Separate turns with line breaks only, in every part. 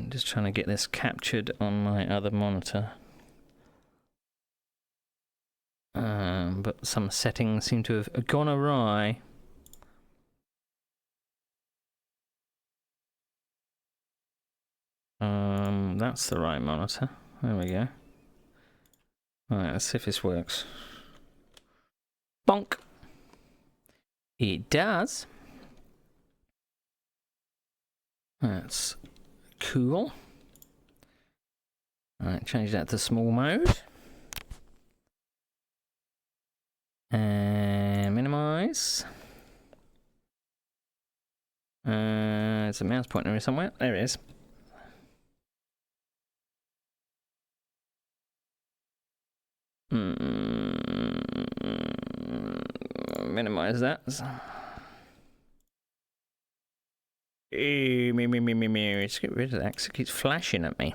I'm just trying to get this captured on my other monitor. But some settings seem to have gone awry. That's the right monitor. There we go. Alright, let's see if this works. Bonk! It does. That's cool. Alright, change that to small mode. And minimize. There's a mouse pointer here somewhere. There it is. Minimize that. Let's get rid of that because it keeps flashing at me.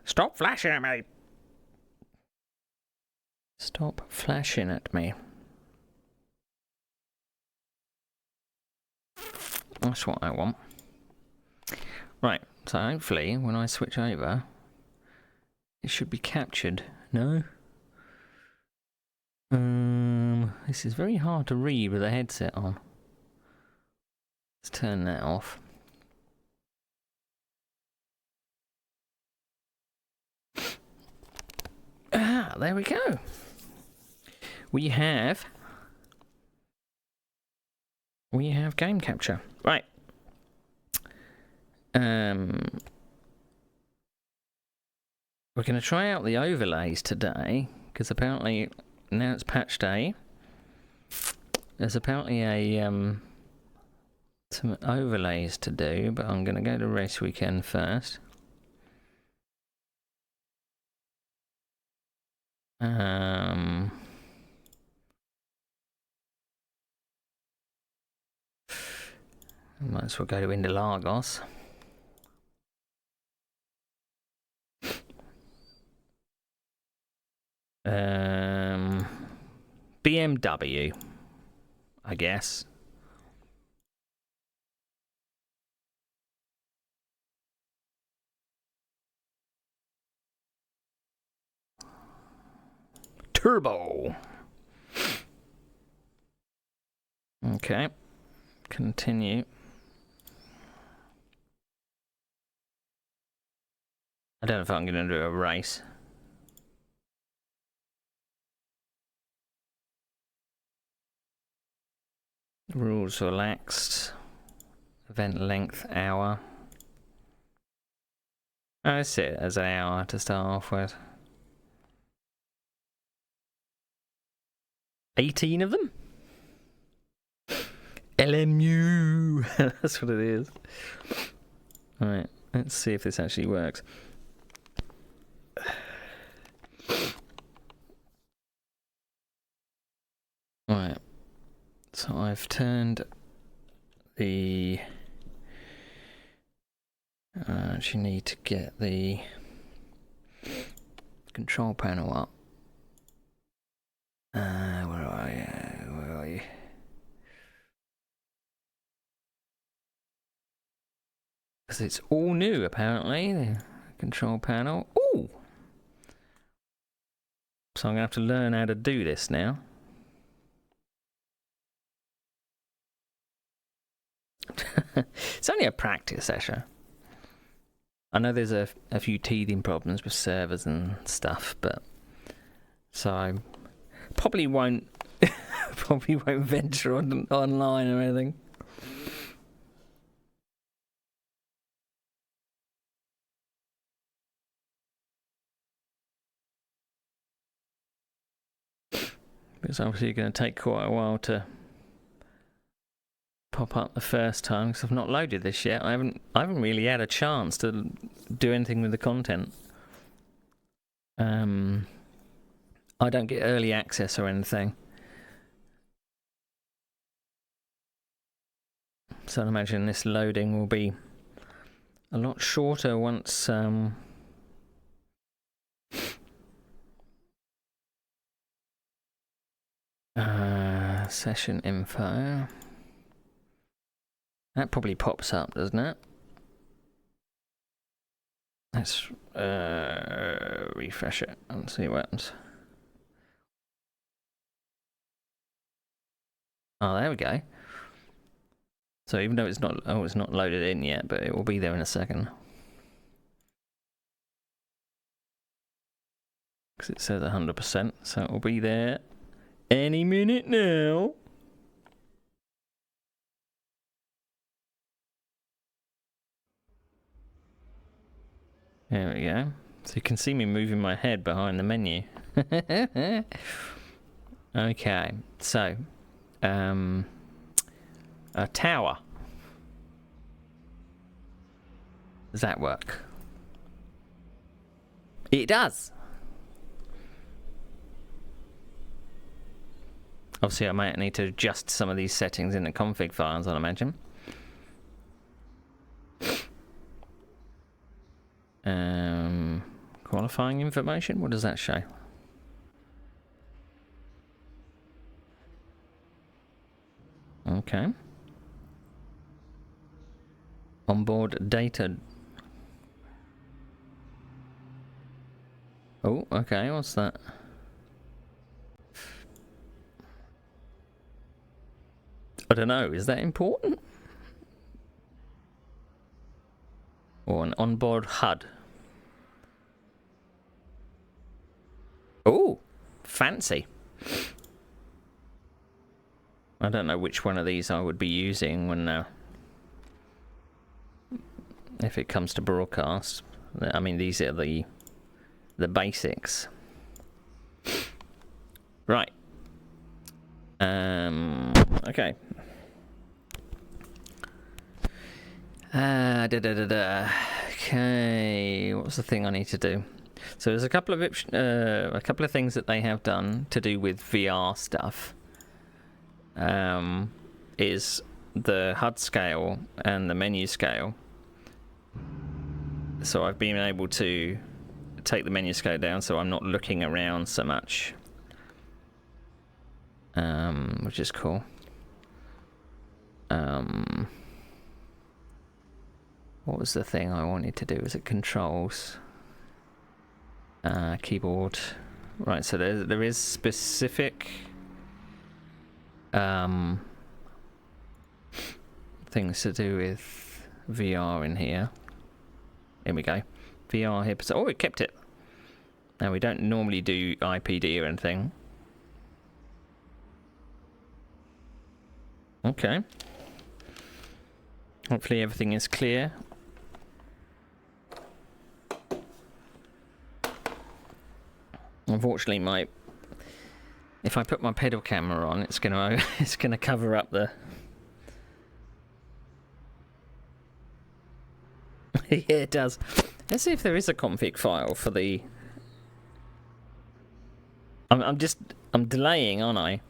Stop flashing at me! Stop flashing at me. That's what I want. Right, so hopefully when I switch over, it should be captured. No? This is very hard to read with a headset on. Let's turn that off. Ah, there we go. We have game capture. Right. We're going to try out the overlays today, because apparently now it's patch day. There's apparently some overlays to do, but I'm going to go to race weekend first. Might as well go to Interlagos. BMW, I guess. Turbo. Okay. Continue. I don't know if I'm going to do a race. Rules relaxed. Event length hour. Oh, that's it as an hour to start off with. 18 of them? LMU! That's what it is. Alright, let's see if this actually works. Alright, so I've turned the... I actually need to get the control panel up. Where are you? Where are you? Because it's all new, apparently, the control panel. Ooh! So I'm going to have to learn how to do this now. It's only a practice session. I know there's a few teething problems with servers and stuff, but so I probably won't venture online or anything. It's obviously going to take quite a while to pop up the first time because I've not loaded this yet. I haven't really had a chance to do anything with the content. I don't get early access or anything, so I imagine this loading will be a lot shorter once session info. That probably pops up, doesn't it? Let's refresh it and see what happens. Oh, there we go. So even though it's not loaded in yet, but it will be there in a second. Because it says 100%, so it will be there any minute now. There we go. So you can see me moving my head behind the menu. Okay, so a tower. Does that work? It does. Obviously, I might need to adjust some of these settings in the config files, I'd imagine. Qualifying information? What does that show? Okay. Onboard data. Oh, okay, what's that? I don't know, is that important? Or an onboard HUD? Oh, fancy. I don't know which one of these I would be using when if it comes to broadcast. I mean, these are the basics. Right. Okay. Okay. What's the thing I need to do? So there's a couple of things that they have done to do with VR stuff. Is the HUD scale and the menu scale. So I've been able to take the menu scale down, so I'm not looking around so much, which is cool. What was the thing I wanted to do? Was it controls? Keyboard. Right, so there is specific things to do with VR in here. Here we go. VR here. Oh, it kept it. Now, we don't normally do IPD or anything. Okay. Hopefully everything is clear. Unfortunately, if I put my pedal camera on, it's gonna cover up the. Yeah, it does. Let's see if there is a config file for the. I'm delaying, aren't I?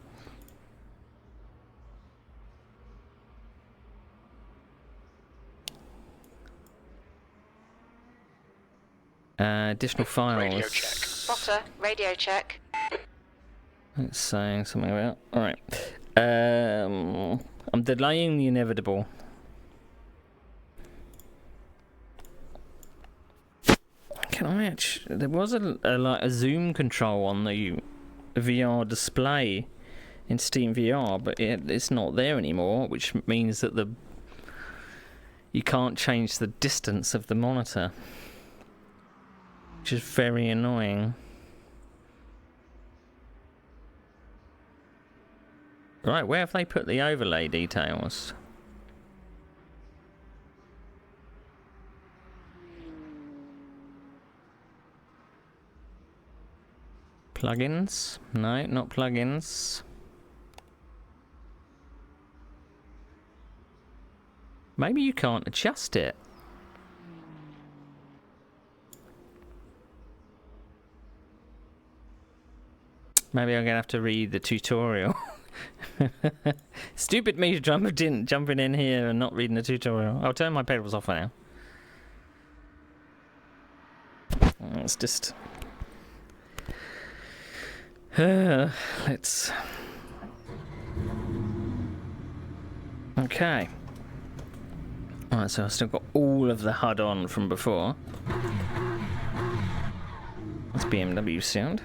Additional files.
Radio check. Spotter, radio check.
It's saying something about. Alright. I'm delaying the inevitable. Can I actually... There was a zoom control on the VR display in Steam VR, but it's not there anymore, which means that you can't change the distance of the monitor, which is very annoying. Right, where have they put the overlay details? Plugins? No, not plugins. Maybe you can't adjust it. Maybe I'm gonna have to read the tutorial. Stupid me jumping in here and not reading the tutorial. I'll turn my pedals off for now. Let's just... let's... Okay. Alright, so I've still got all of the HUD on from before. It's BMW sound.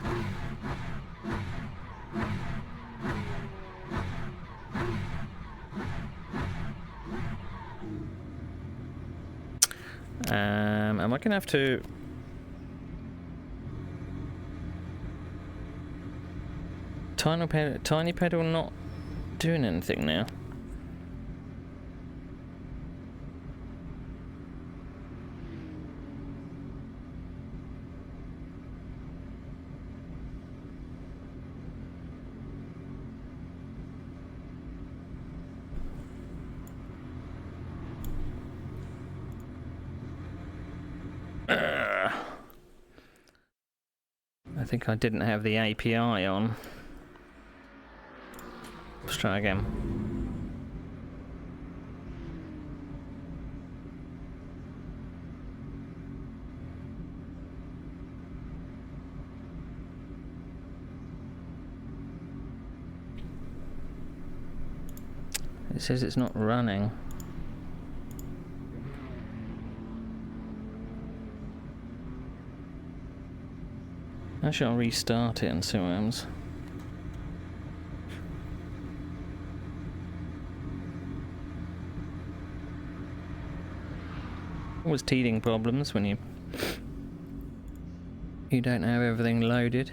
Am I gonna have to? Tiny pedal not doing anything now. I think I didn't have the API on. Let's try again. It says it's not running. Actually, I'll restart it and see what happens. Always teething problems when you don't have everything loaded.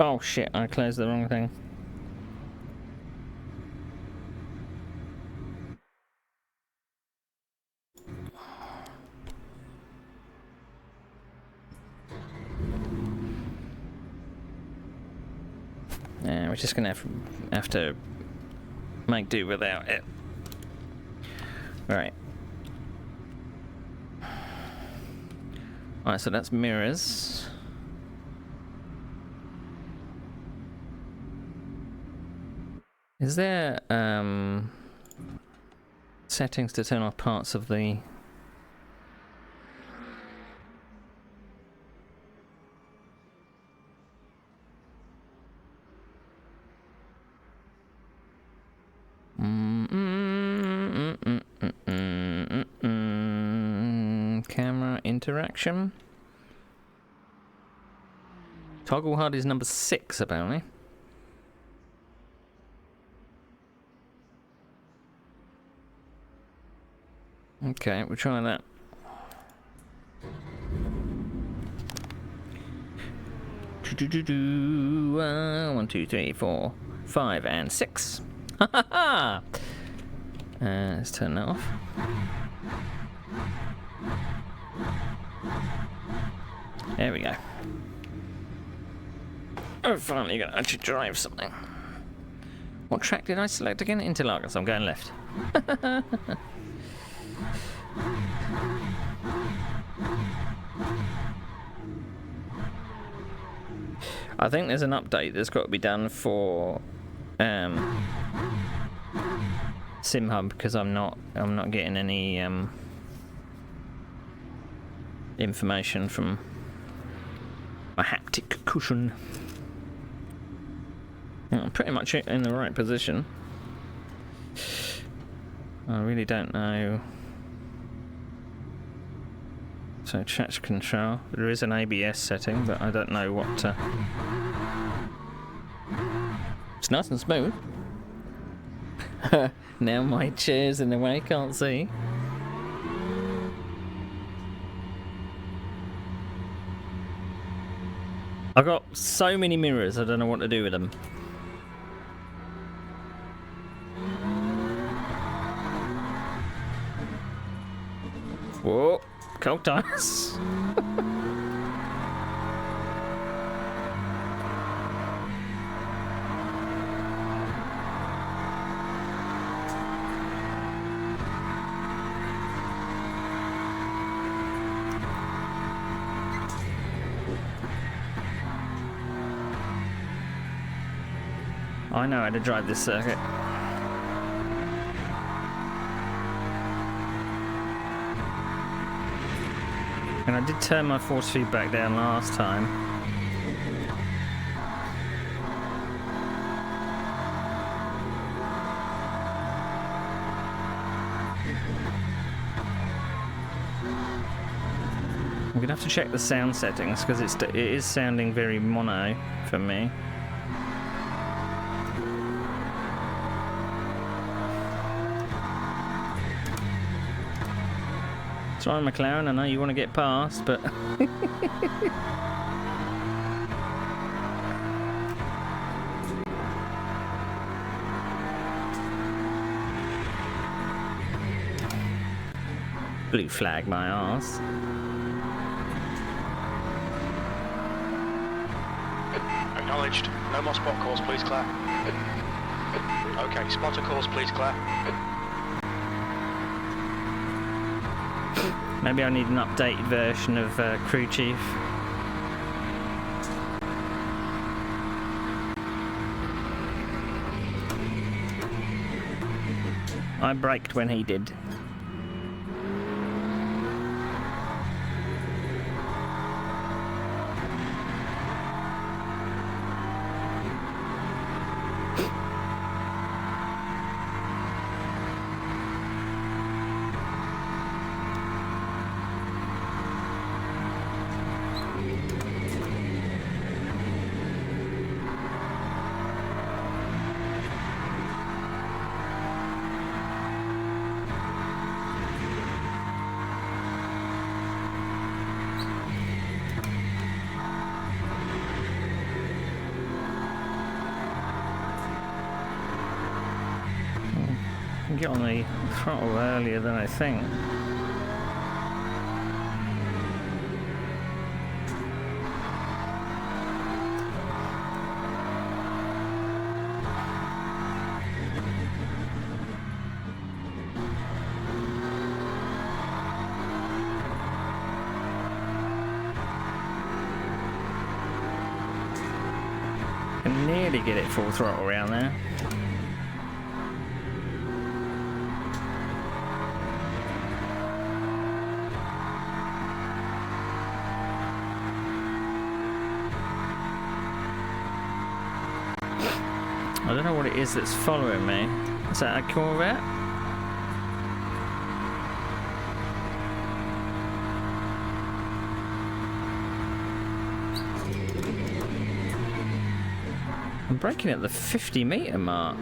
Oh shit, I closed the wrong thing. Yeah, we're just gonna have to make do without it. Right. Alright, so that's mirrors. Is there settings to turn off parts of the camera interaction? Toggle HUD is number 6 apparently. Okay, we'll try that. One, two, three, 4, 5, and 6. Ha ha ha! Let's turn that off. There we go. Oh, finally got to actually drive something. What track did I select again? Interlagos. I'm going left. I think there's an update that's got to be done for SimHub because I'm not getting any information from my haptic cushion. I'm pretty much in the right position. I really don't know. So traction control. There is an ABS setting, but I don't know what to... It's nice and smooth. Now my chair's in the way, can't see. I've got so many mirrors, I don't know what to do with them. Whoa, cold tires. I know how to drive this circuit. And I did turn my force feedback down last time. I'm gonna have to check the sound settings because it is sounding very mono for me. Sorry, McLaren, I know you want to get past, but... Blue flag my arse.
Acknowledged. No more spot calls, please, Claire. Okay, spotter calls, please, Claire.
Maybe I need an updated version of Crew Chief. I braked when he did. Get on the throttle earlier than I think. Can nearly get it full throttle around there. I don't know what it is that's following me. Is that a Corvette? I'm braking at the 50-meter mark.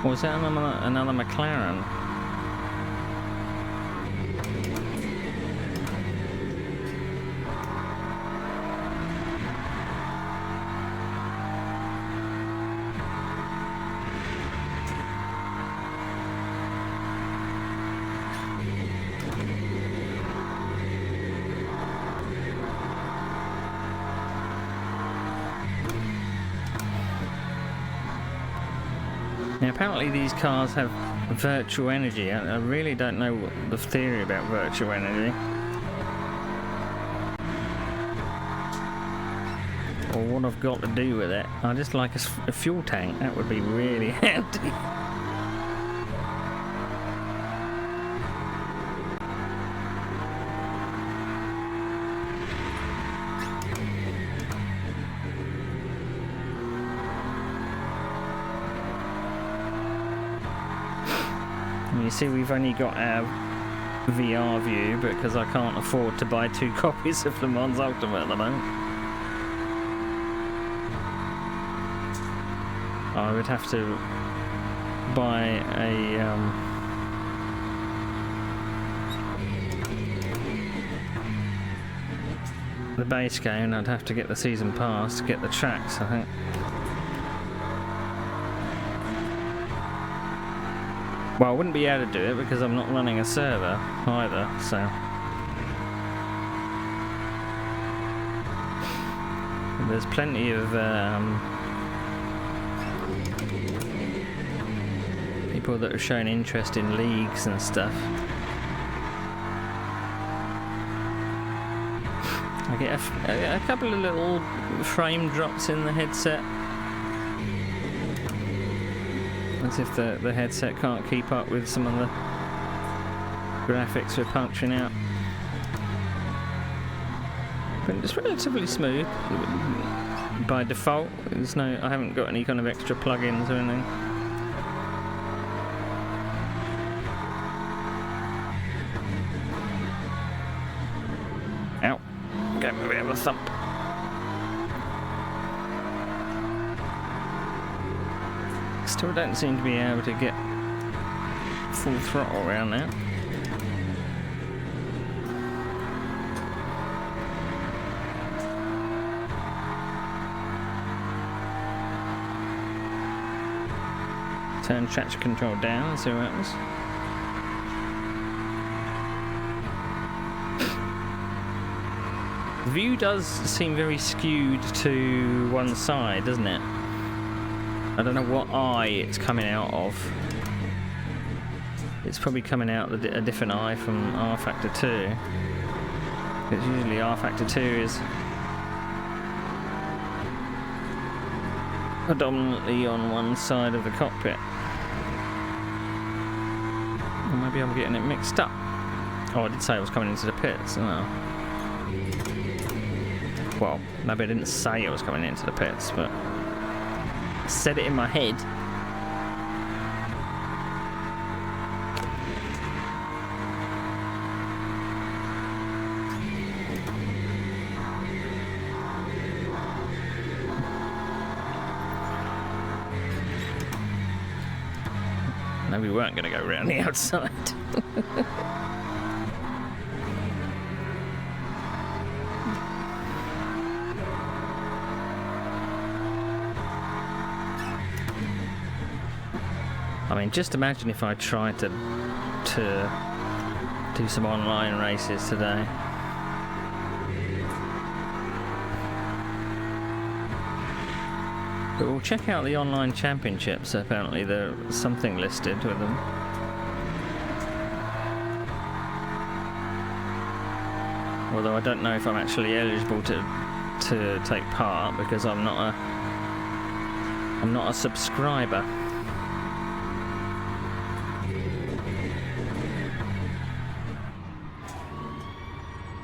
Or was that another McLaren? Now, apparently these cars have virtual energy. I really don't know what the theory about virtual energy. Or what I've got to do with it. I just like a fuel tank. That would be really handy. You see, we've only got our VR view because I can't afford to buy 2 copies of Le Mans Ultimate at the moment. I would have to buy the base game. I'd have to get the season pass to get the tracks, I think. Well, I wouldn't be able to do it because I'm not running a server either, so... There's plenty of people that have shown interest in leagues and stuff. I get a couple of little frame drops in the headset. As if the headset can't keep up with some of the graphics we're punching out. But it's relatively smooth by default. I haven't got any kind of extra plugins or anything. Ow. Gave me a bit of a thump. Still don't seem to be able to get full throttle around now. Turn traction control down and see what happens. The view does seem very skewed to one side, doesn't it? I don't know what eye it's coming out of. It's probably coming out a different eye from R factor 2. Because usually R factor 2 is predominantly on one side of the cockpit. Or maybe I'm getting it mixed up. Oh, I did say I was coming into the pits. Oh. Well, maybe I didn't say I was coming into the pits, but I said it in my head. No, we weren't going to go around the outside. I mean, just imagine if I tried to do some online races today. But we'll check out the online championships. Apparently there's something listed with them. Although I don't know if I'm actually eligible to take part because I'm not a subscriber.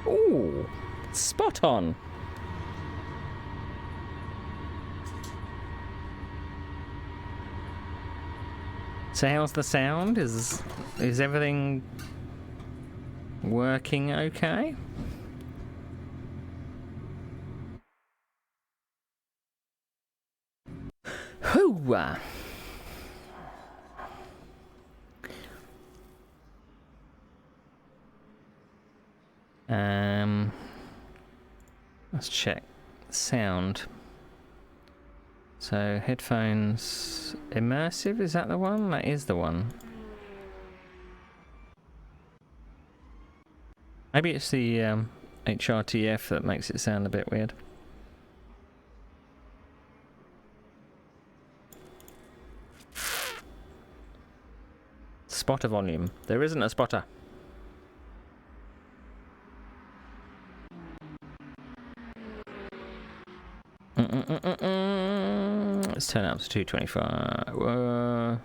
Ooh, spot on. So how's the sound? Is everything working okay? Hoo-ah. Let's check sound. So headphones immersive, is that the one? That is the one. Maybe it's the HRTF that makes it sound a bit weird. Spotter volume. There isn't a spotter. Let's turn it up to 225.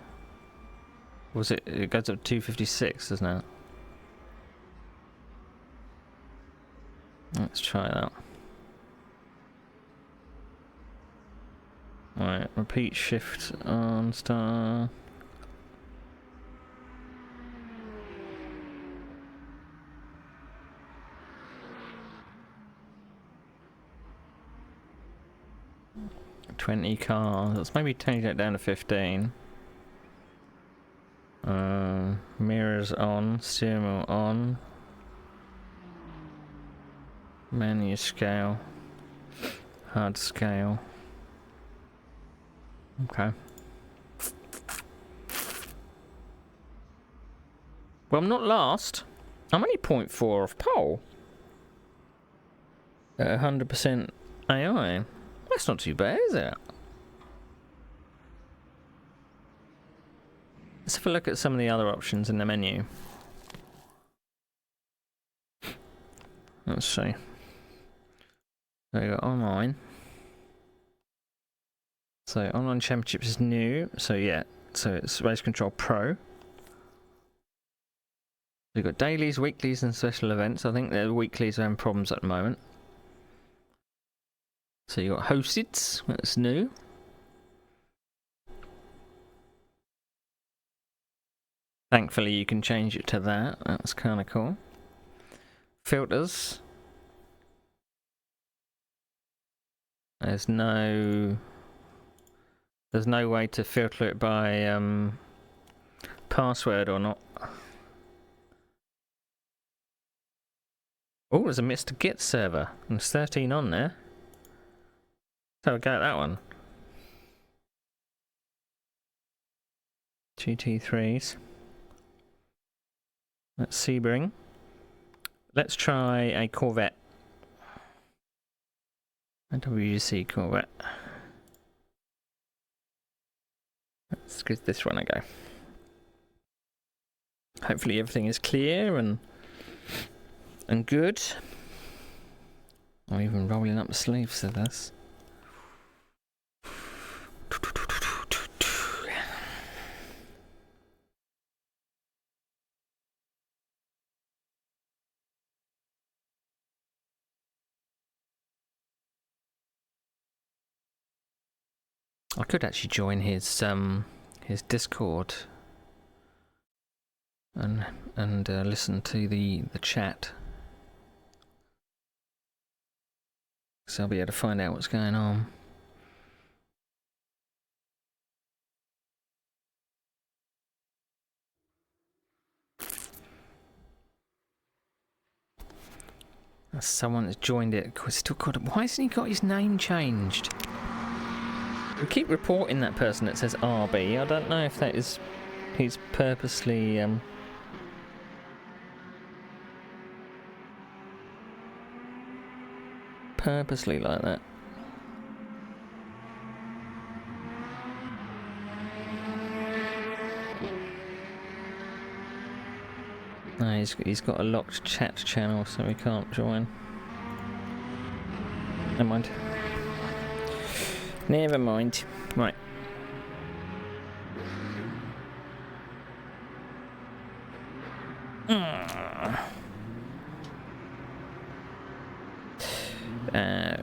Was it? It goes up to 256, doesn't it? Let's try that. Right, repeat shift on star. $20 cars. Let's maybe change that down to 15. Mirrors on, steering wheel on. Menu scale. Hard scale. Okay. Well, I'm not last. I'm only 0.4 off pole. At 100% AI. That's not too bad, is it? Let's have a look at some of the other options in the menu. Let's see. So we got online. So online championships is new. So yeah, so it's Race Control Pro. We've got dailies, weeklies, and special events. I think the weeklies are having problems at the moment. So you got hosted, that's new. Thankfully, you can change it to that. That's kind of cool. Filters. There's no way to filter it by password or not. Oh, there's a Mr. Git server. And there's 13 on there. So we'll go at that one. GT3s. That's Sebring. Let's try a Corvette. A WGC Corvette. Let's give this one a go. Hopefully everything is clear and good. I'm even rolling up the sleeves of this. I could actually join his Discord and listen to the chat, so I'll be able to find out what's going on. Someone has joined it. Still called. Why hasn't he got his name changed? We keep reporting that person that says RB. I don't know if that is he's purposely like that. No, he's got a locked chat channel, so we can't join. Never mind. Never mind. Right.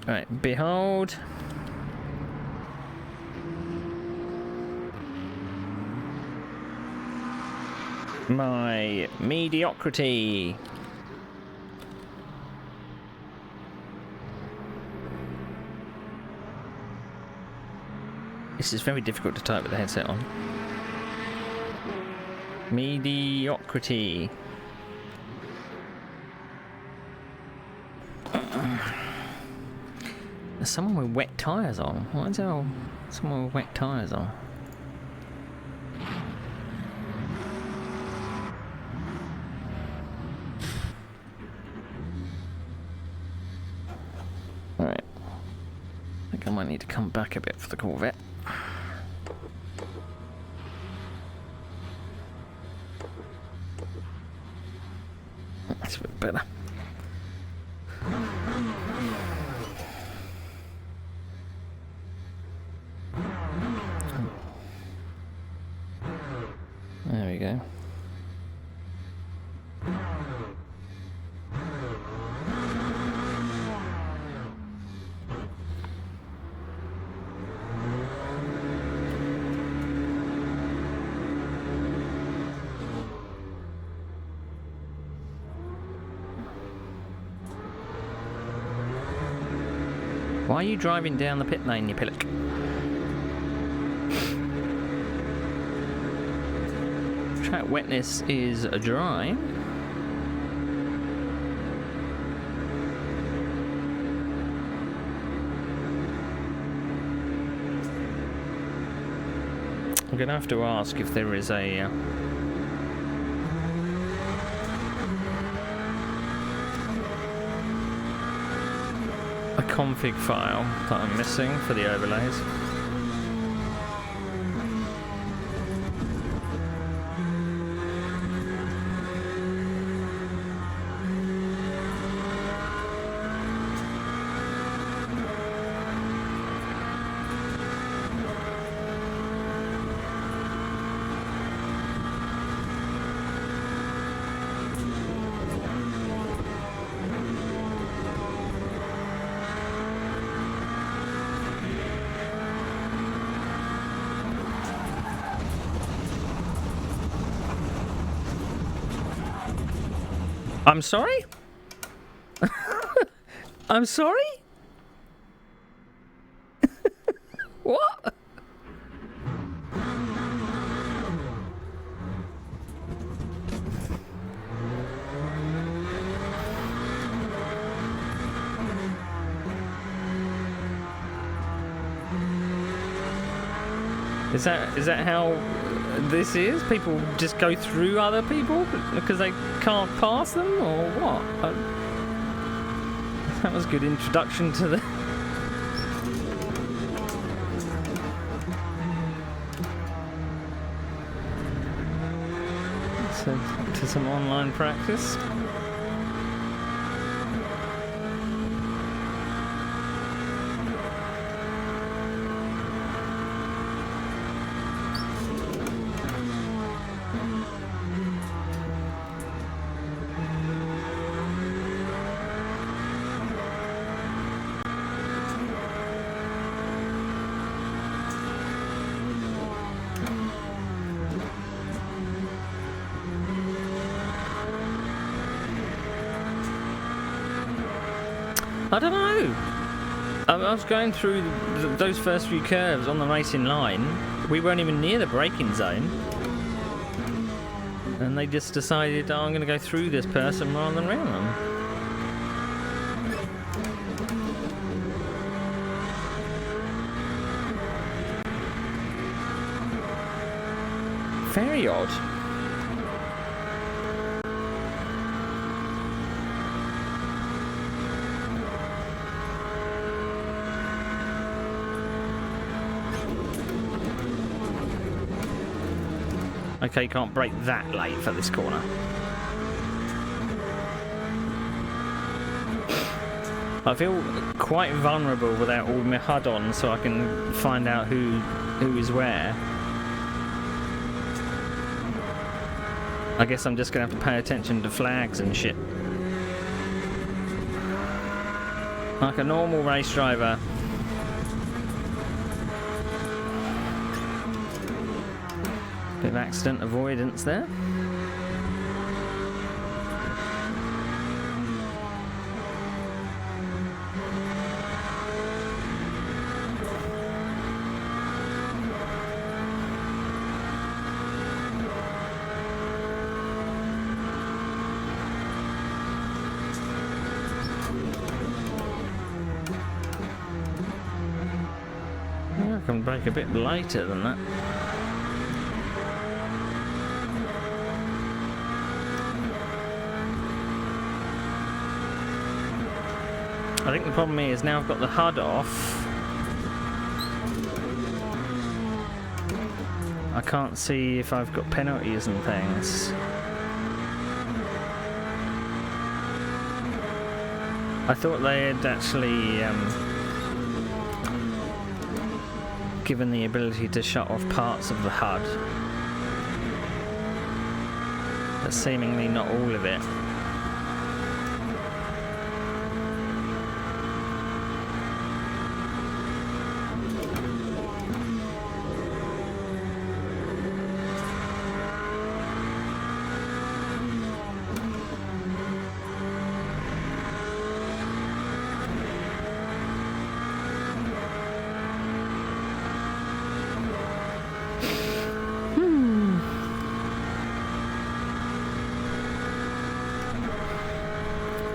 Right. Behold. My mediocrity. This is very difficult to type with the headset on. Mediocrity. There's someone with wet tyres on. Why is there someone with wet tyres on? Alright. I think I might need to come back a bit for the Corvette. That's a bit better. There we go. Why are you driving down the pit lane, you pillock? Track wetness is dry. I'm going to have to ask if there is a config file that I'm missing for the overlays. I'm sorry? I'm sorry? What? Is that how this is? People just go through other people because they can't pass them, or what? That was a good introduction to the... to some online practice. I don't know. I was going through those first few curves on the racing line. We weren't even near the braking zone. And they just decided, oh, I'm going to go through this person rather than around them. Very odd. Okay, can't brake that late for this corner. I feel quite vulnerable without all my HUD on, so I can find out who is where. I guess I'm just going to have to pay attention to flags and shit. Like a normal race driver. Bit of accident avoidance there. Yeah, I can brake a bit later than that. I think the problem is now I've got the HUD off. I can't see if I've got penalties and things. I thought they had actually given the ability to shut off parts of the HUD, but seemingly not all of it.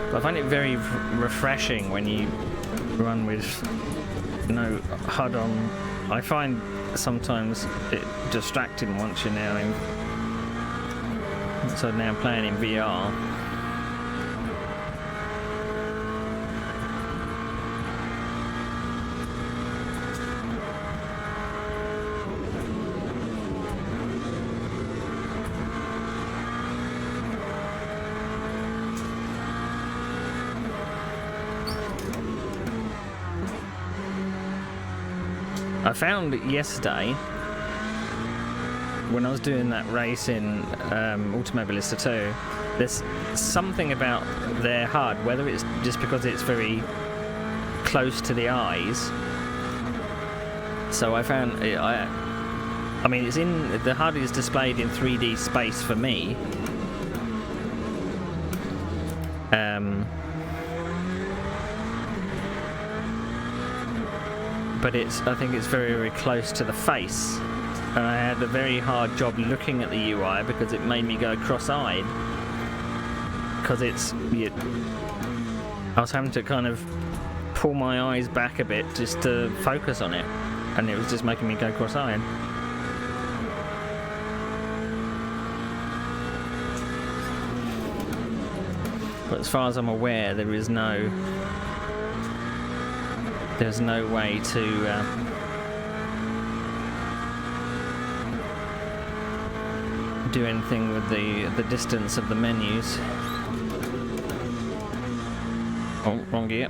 I find it very refreshing when you run with no HUD on. I find sometimes it distracting once you're now in. So now playing in VR. I found yesterday, when I was doing that race in Automobilista 2, there's something about their HUD, whether it's just because it's very close to the eyes. So I found, I mean, it's in, the HUD is displayed in 3D space for me. But I think it's very, very close to the face. And I had a very hard job looking at the UI because it made me go cross-eyed. Because I was having to kind of pull my eyes back a bit just to focus on it. And it was just making me go cross-eyed. But as far as I'm aware, there's no way to do anything with the distance of the menus. Oh, wrong gear.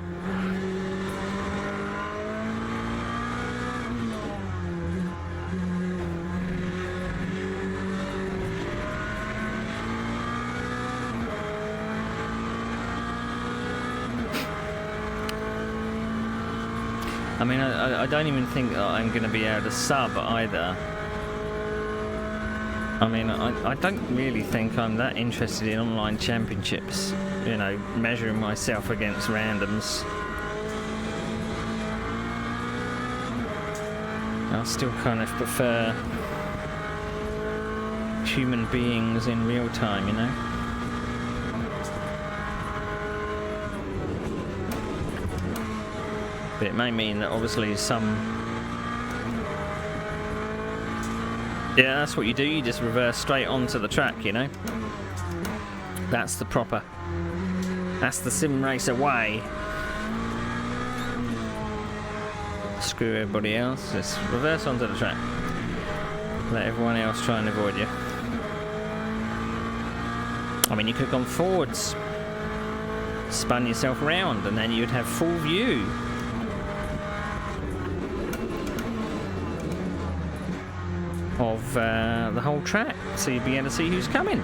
I mean, I don't even think that I'm going to be able to sub either. I mean, I don't really think I'm that interested in online championships, you know, measuring myself against randoms. I still kind of prefer human beings in real time, you know? But it may mean that obviously yeah, that's what you do, you just reverse straight onto the track, you know? That's the sim racer way. Screw everybody else, just reverse onto the track. Let everyone else try and avoid you. I mean, you could have gone forwards, spun yourself around, and then you'd have full view. Of the whole track, so you'd be able to see who's coming.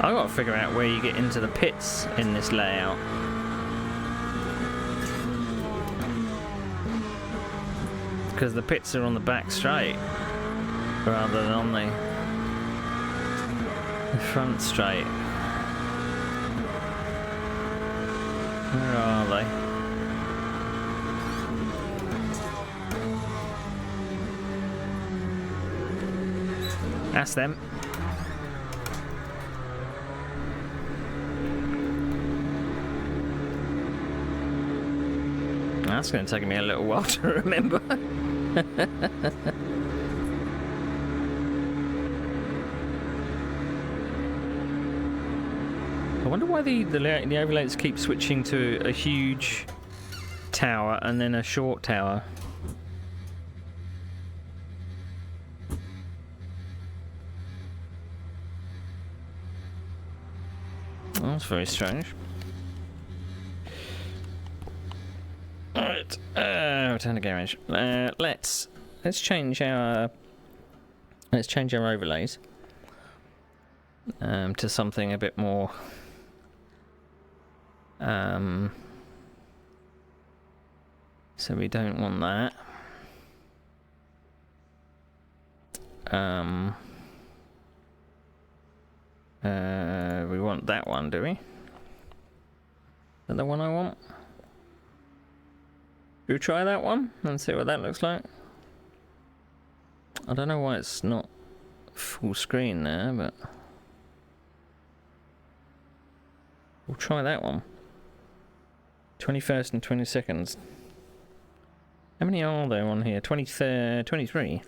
I've got to figure out where you get into the pits in this layout. Because the pits are on the back straight rather than on the front straight. Where are they? That's them. That's going to take me a little while to remember. I wonder why the overlays keep switching to a huge tower and then a short tower. Oh, that's very strange. Alright, return to garage. Let's change our overlays to something a bit more so we don't want that. We want that one, do we? Is that the one I want? Should we try that one and see what that looks like? I don't know why it's not full screen there, but we'll try that one. 21st and 22nd. How many are there on here? 23.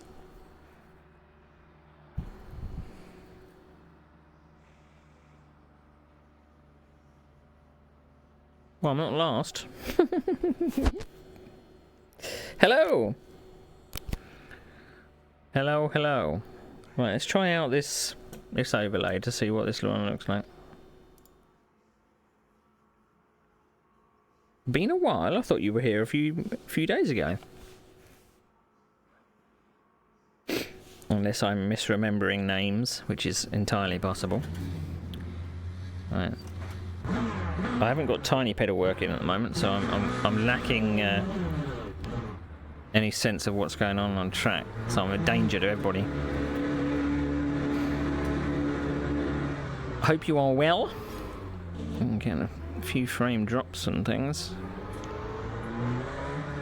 Well, I'm not last. Hello! Hello. Right, let's try out this overlay to see what this one looks like. Been a while. I thought you were here a few days ago. Unless I'm misremembering names, which is entirely possible. Right. I haven't got tiny pedal working at the moment, so I'm lacking any sense of what's going on track. So I'm a danger to everybody. Hope you are well. I'm getting a few frame drops and things.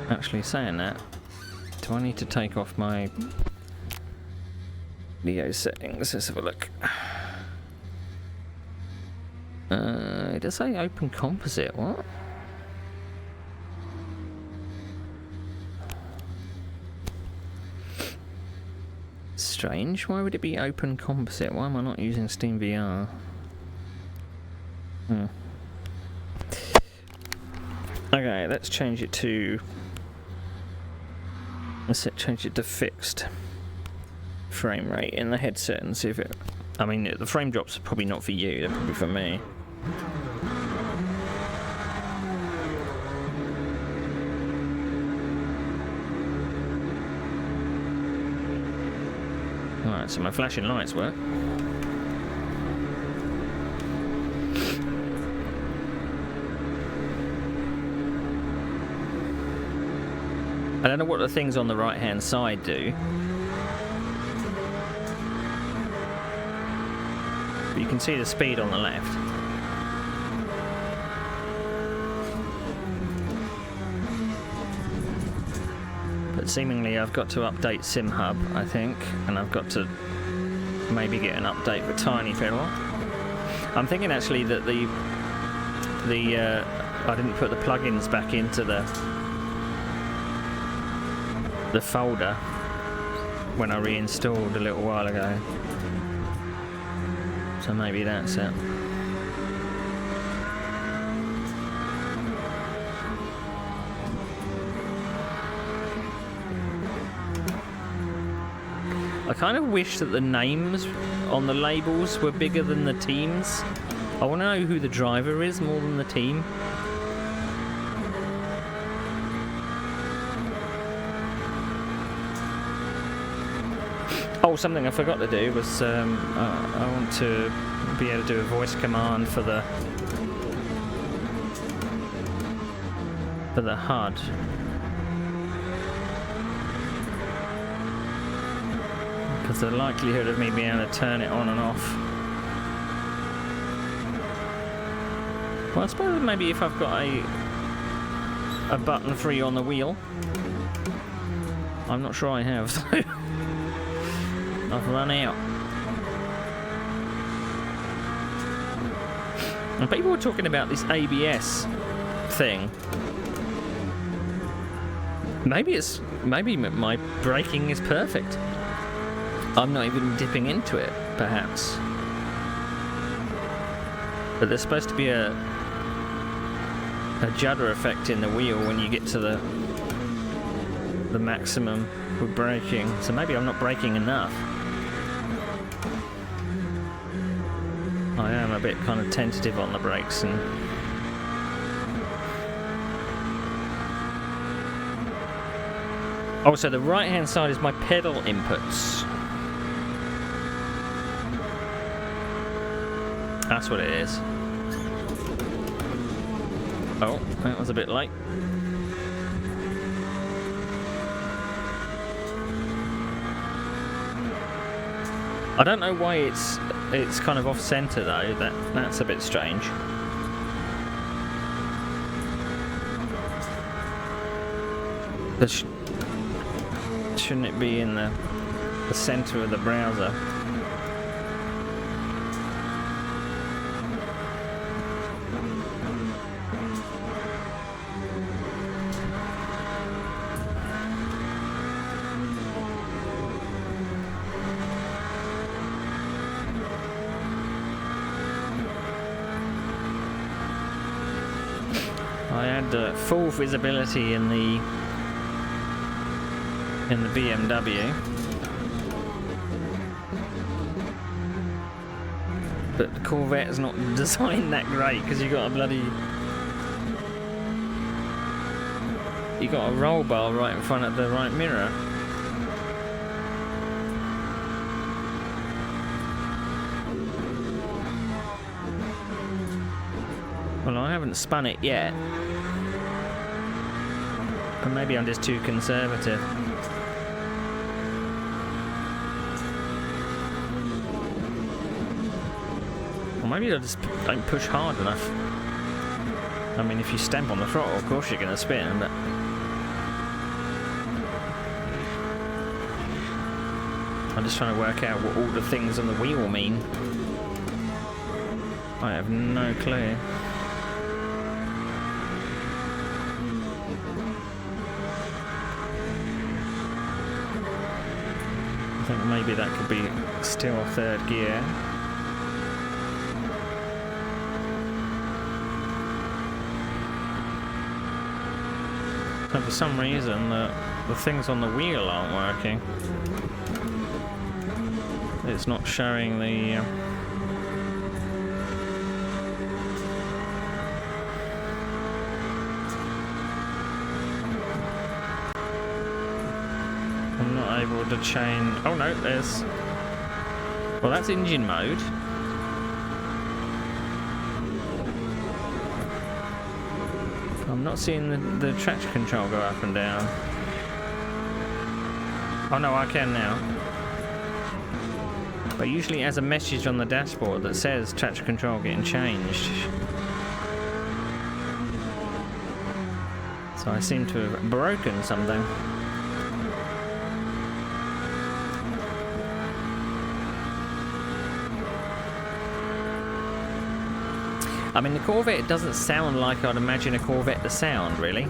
Actually, saying that, do I need to take off my video settings? Let's have a look. It does say open composite. What? Strange. Why would it be open composite? Why am I not using Steam VR? Okay, let's change it to. Change it to fixed frame rate in the headset and see if it. I mean, the frame drops are probably not for you, they're probably for me. Alright, so my flashing lights work. I don't know what the things on the right hand side do. But you can see the speed on the left. But seemingly I've got to update SimHub, I think, and I've got to maybe get an update for Tiny Pedal. I'm thinking actually that I didn't put the plugins back into the folder when I reinstalled a little while ago. So maybe that's it. I kind of wish that the names on the labels were bigger than the teams. I want to know who the driver is more than the team. Oh, something I forgot to do was I want to be able to do a voice command for the HUD. Because the likelihood of me being able to turn it on and off. Well, I suppose maybe if I've got a button free on the wheel. I'm not sure I have, though. I've run out. And people were talking about this ABS thing. Maybe my braking is perfect. I'm not even dipping into it, perhaps. But there's supposed to be a judder effect in the wheel when you get to the maximum with braking. So maybe I'm not braking enough. I am a bit kind of tentative on the brakes and also the right hand side is my pedal inputs. That's what it is. Oh, that was a bit late. I don't know why it's kind of off center though. That's a bit strange. But shouldn't it be in the center of the browser? I had full visibility in the BMW, but the Corvette's not designed that great because you got a roll bar right in front of the right mirror. Well, I haven't spun it yet. But maybe I'm just too conservative. Or maybe I just don't push hard enough. I mean, if you stamp on the throttle, of course you're going to spin, but... I'm just trying to work out what all the things on the wheel mean. I have no clue. I think maybe that could be still third gear. So for some reason the things on the wheel aren't working. It's not showing the... I'm not able to change... Oh no, there's... Well, that's engine mode. I'm not seeing the traction control go up and down. Oh no, I can now. But usually it has a message on the dashboard that says traction control getting changed. So I seem to have broken something. I mean, the Corvette doesn't sound like I'd imagine a Corvette to sound, really.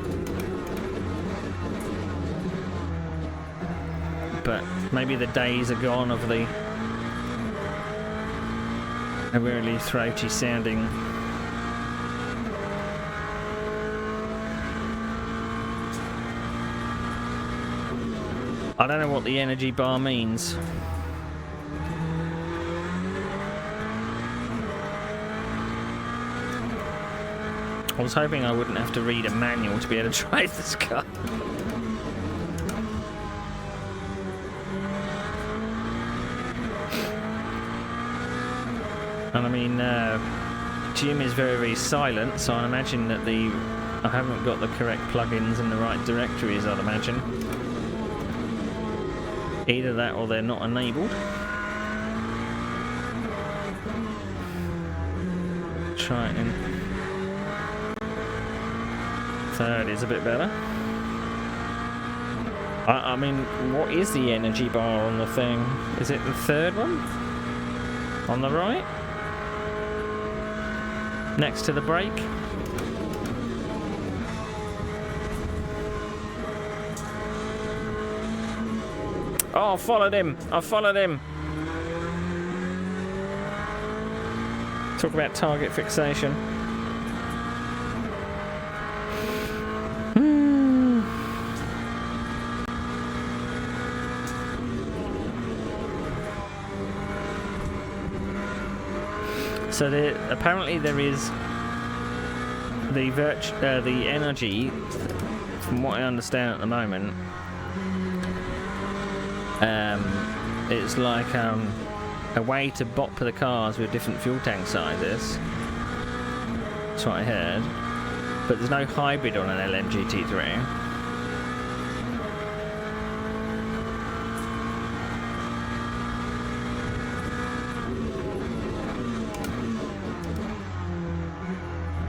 But maybe the days are gone of the really throaty sounding. I don't know what the energy bar means. I was hoping I wouldn't have to read a manual to be able to drive this car. And I mean, Jim is very, very silent, so I imagine that I haven't got the correct plugins in the right directories, I'd imagine. Either that or they're not enabled. Try it in. Third is a bit better. I mean, what is the energy bar on the thing? Is it the third one? On the right? Next to the brake? Oh, I followed him! I followed him! Talk about target fixation. So apparently there is the energy, from what I understand at the moment, it's like a way to bop the cars with different fuel tank sizes. That's what I heard. But there's no hybrid on an LMGT3.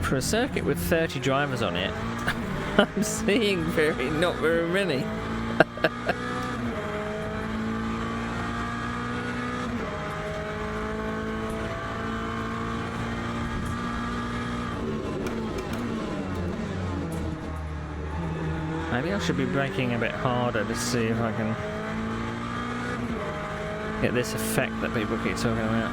For a circuit with 30 drivers on it, I'm seeing not very many. Maybe I should be braking a bit harder to see if I can get this effect that people keep talking about.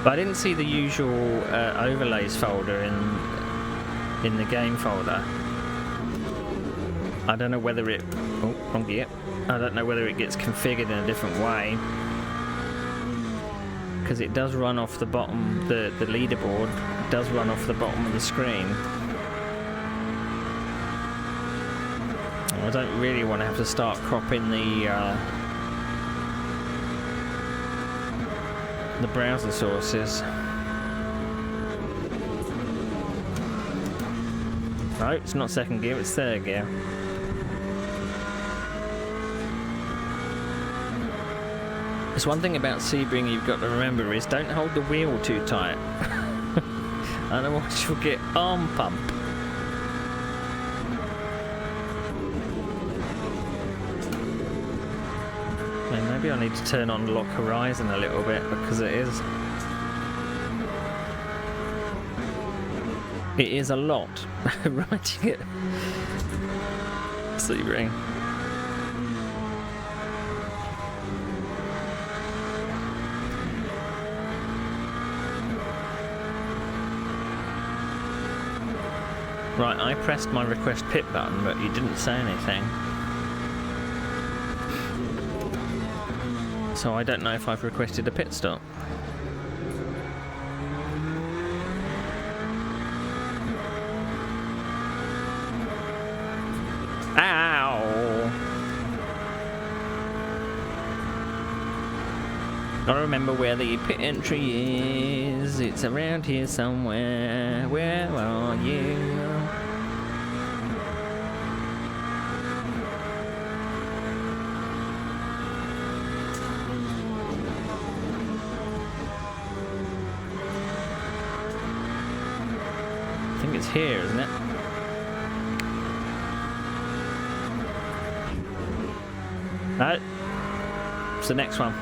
But I didn't see the usual overlays folder in the game folder. I don't know whether it... Oh, wrong gear. I don't know whether it gets configured in a different way. Because it does run off the bottom, the leaderboard does run off the bottom of the screen. I don't really want to have to start cropping the browser sources. No, it's not second gear, it's third gear. There's one thing about Sebring you've got to remember is don't hold the wheel too tight. Otherwise you'll get arm pump. Maybe I need to turn on lock horizon a little bit because it is a lot writing it. Sebring. Right, I pressed my request pit button, but you didn't say anything. So I don't know if I've requested a pit stop. Ow! Gotta remember where the pit entry is. It's around here somewhere. Where are you? I think it's here, isn't it? No. It's the next one.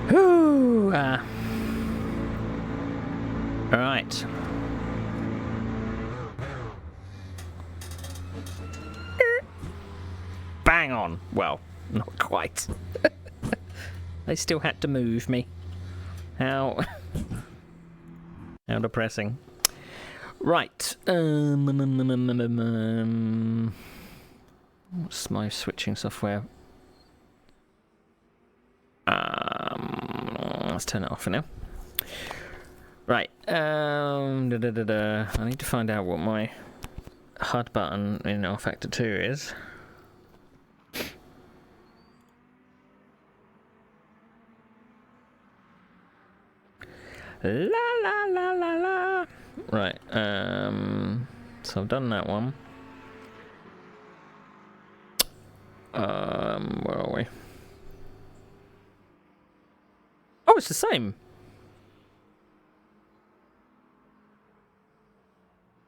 Whew. Right. Bang on. Well, not quite. They still had to move me. How depressing. Right. What's my switching software? Let's turn it off for now. Right. I need to find out what my HUD button in R Factor 2 is. La la la la la. Right. So I've done that one. Where are we? Oh, it's the same.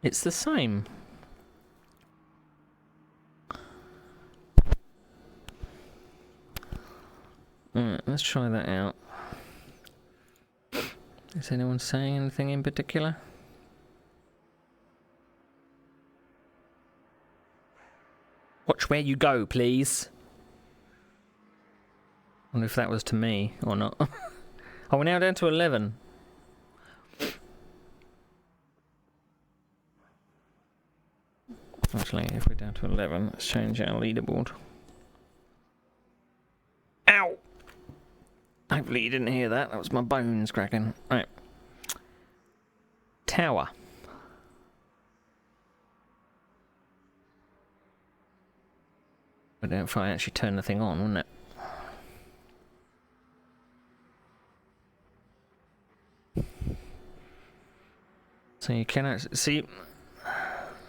It's the same. Alright, let's try that out. Is anyone saying anything in particular? Watch where you go, please. I wonder if that was to me or not. Oh, we're now down to 11. Actually, if we're down to 11, let's change our leaderboard. Ow! Hopefully you didn't hear that. That was my bones cracking. Right. Tower. I don't know if I actually turn the thing on, wouldn't it? So you can actually see.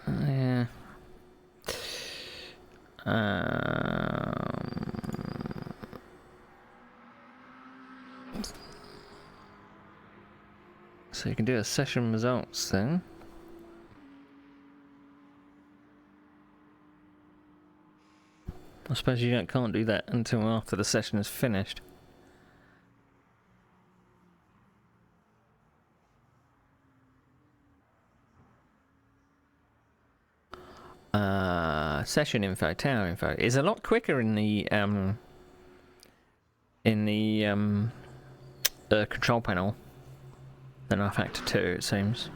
Yeah. So you can do a session results thing. I suppose you can't do that until after the session is finished. Session info, tower info is a lot quicker in the control panel than R Factor 2, it seems.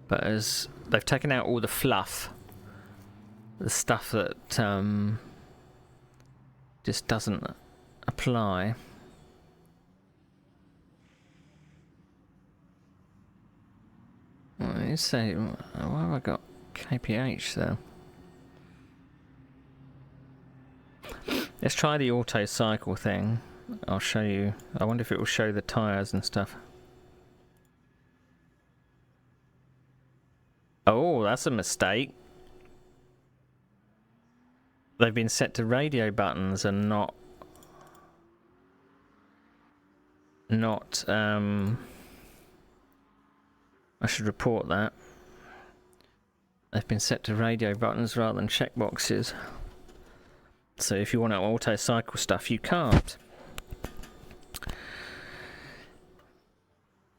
But as they've taken out all the fluff, the stuff that just doesn't apply. Well, you say, why have I got KPH though? Let's try the auto cycle thing. I'll show you. I wonder if it will show the tyres and stuff. Oh, that's a mistake. They've been set to radio buttons and not I should report that. They've been set to radio buttons rather than checkboxes. So if you want to auto cycle stuff, you can't.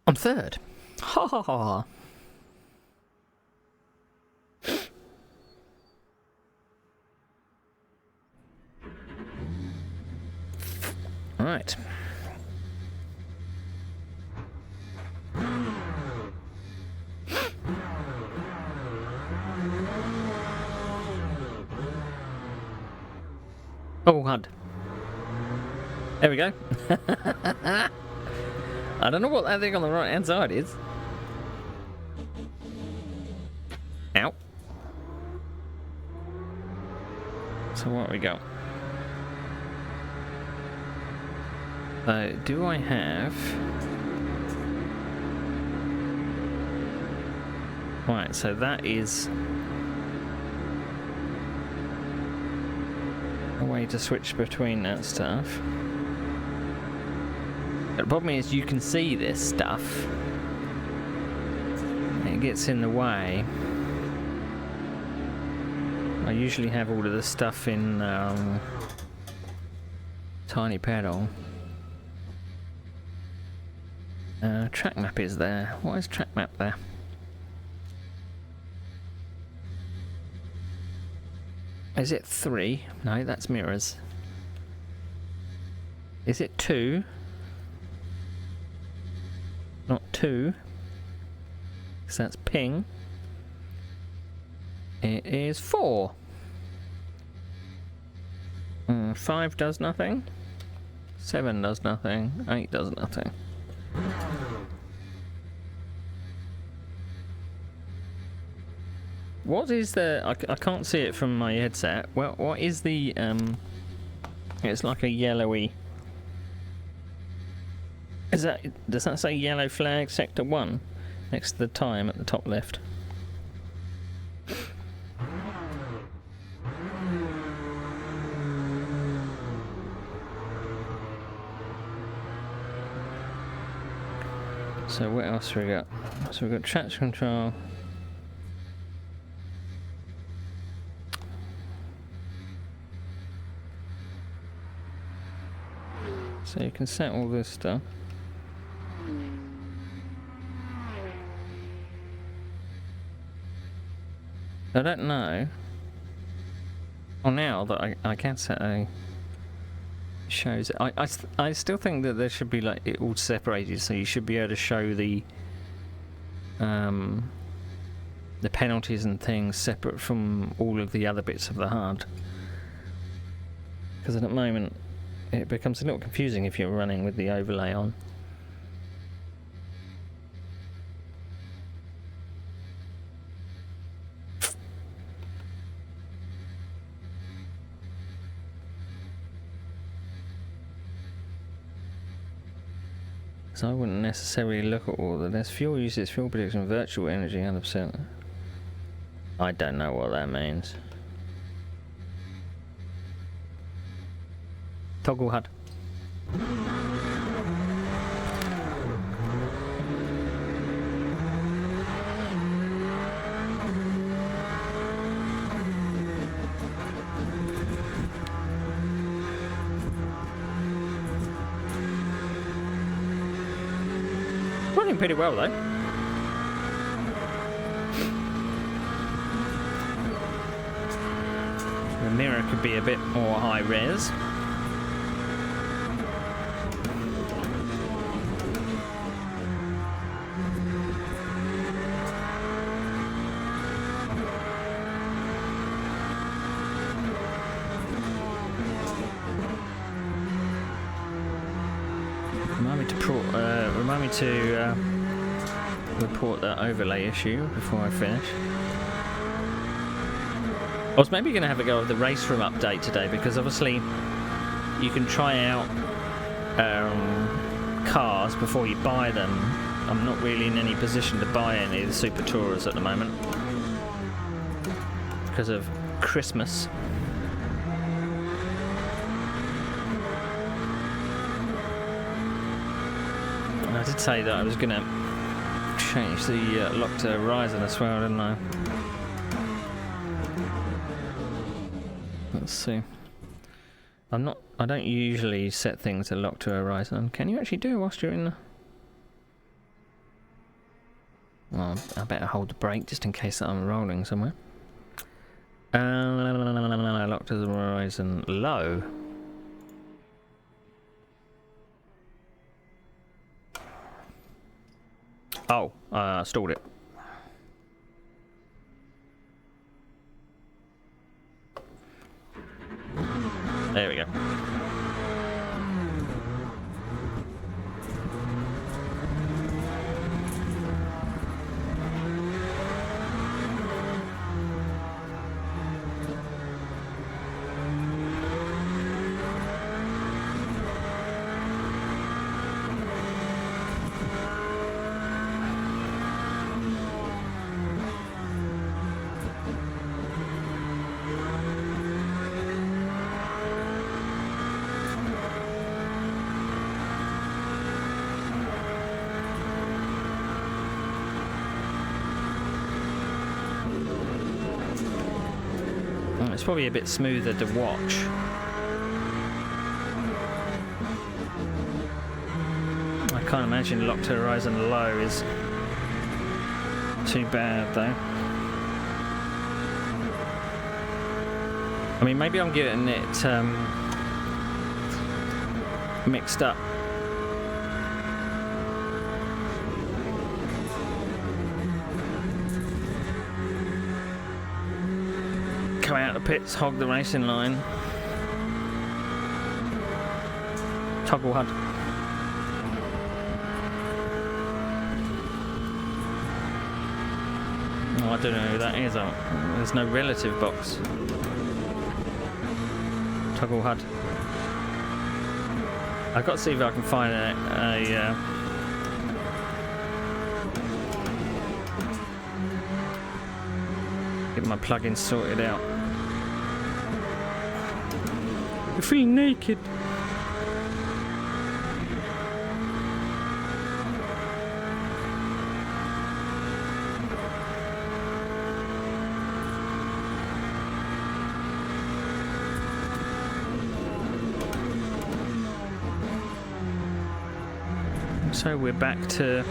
I'm third. Ha ha ha. Right. Oh, HUD. There we go. I don't know what that thing on the right hand side is. Ow. So what have we got? Do I have... Right, so that is a way to switch between that stuff. The problem is you can see this stuff. It gets in the way. I usually have all of this stuff in tiny pedal. Track map is there. Why is track map there? Is it 3? No, that's mirrors. Is it 2? Not 2. So that's ping. It is 4. 5 does nothing. 7 does nothing. 8 does nothing. What is the... I can't see it from my headset. Well, what is the... It's like a yellowy... Does that say yellow flag sector 1 next to the time at the top left? So what else have we got? So we've got traction control. So you can set all this stuff. I don't know. Well, now that I can set a... shows it. I still think that there should be like it all separated, so you should be able to show the penalties and things separate from all of the other bits of the HUD. Because at the moment it becomes a little confusing if you're running with the overlay on. So I wouldn't necessarily look at all of this. Fuel usage, fuel prediction, virtual energy, 100%. I don't know what that means. Toggle HUD. Running pretty well though. The mirror could be a bit more high res. Remind me to report that overlay issue before I finish. I was maybe going to have a go of the race room update today, because obviously you can try out cars before you buy them. I'm not really in any position to buy any of the Super Tourers at the moment because of Christmas. I did say that I was going to change the lock to horizon as well, didn't I? Let's see. I don't usually set things to lock to horizon. Can you actually do it whilst you're in the... Well, I better hold the brake just in case I'm rolling somewhere. Lock to the horizon low. Oh, stalled it. There we go. It's probably a bit smoother to watch. I can't imagine lock to horizon low is too bad though. I mean, maybe I'm getting it mixed up. Come out of the pits, hog the racing line. Toggle HUD. Oh, I don't know who that is. There's no relative box. Toggle HUD. I've got to see if I can find get my plugins sorted out. I feel naked. So we're back to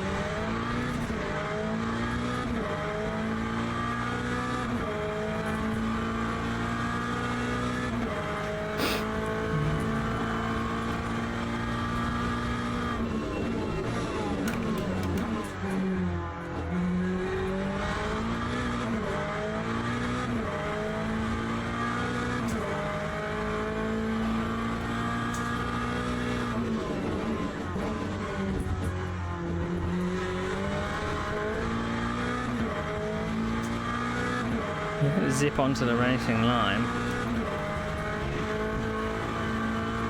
zip onto the racing line.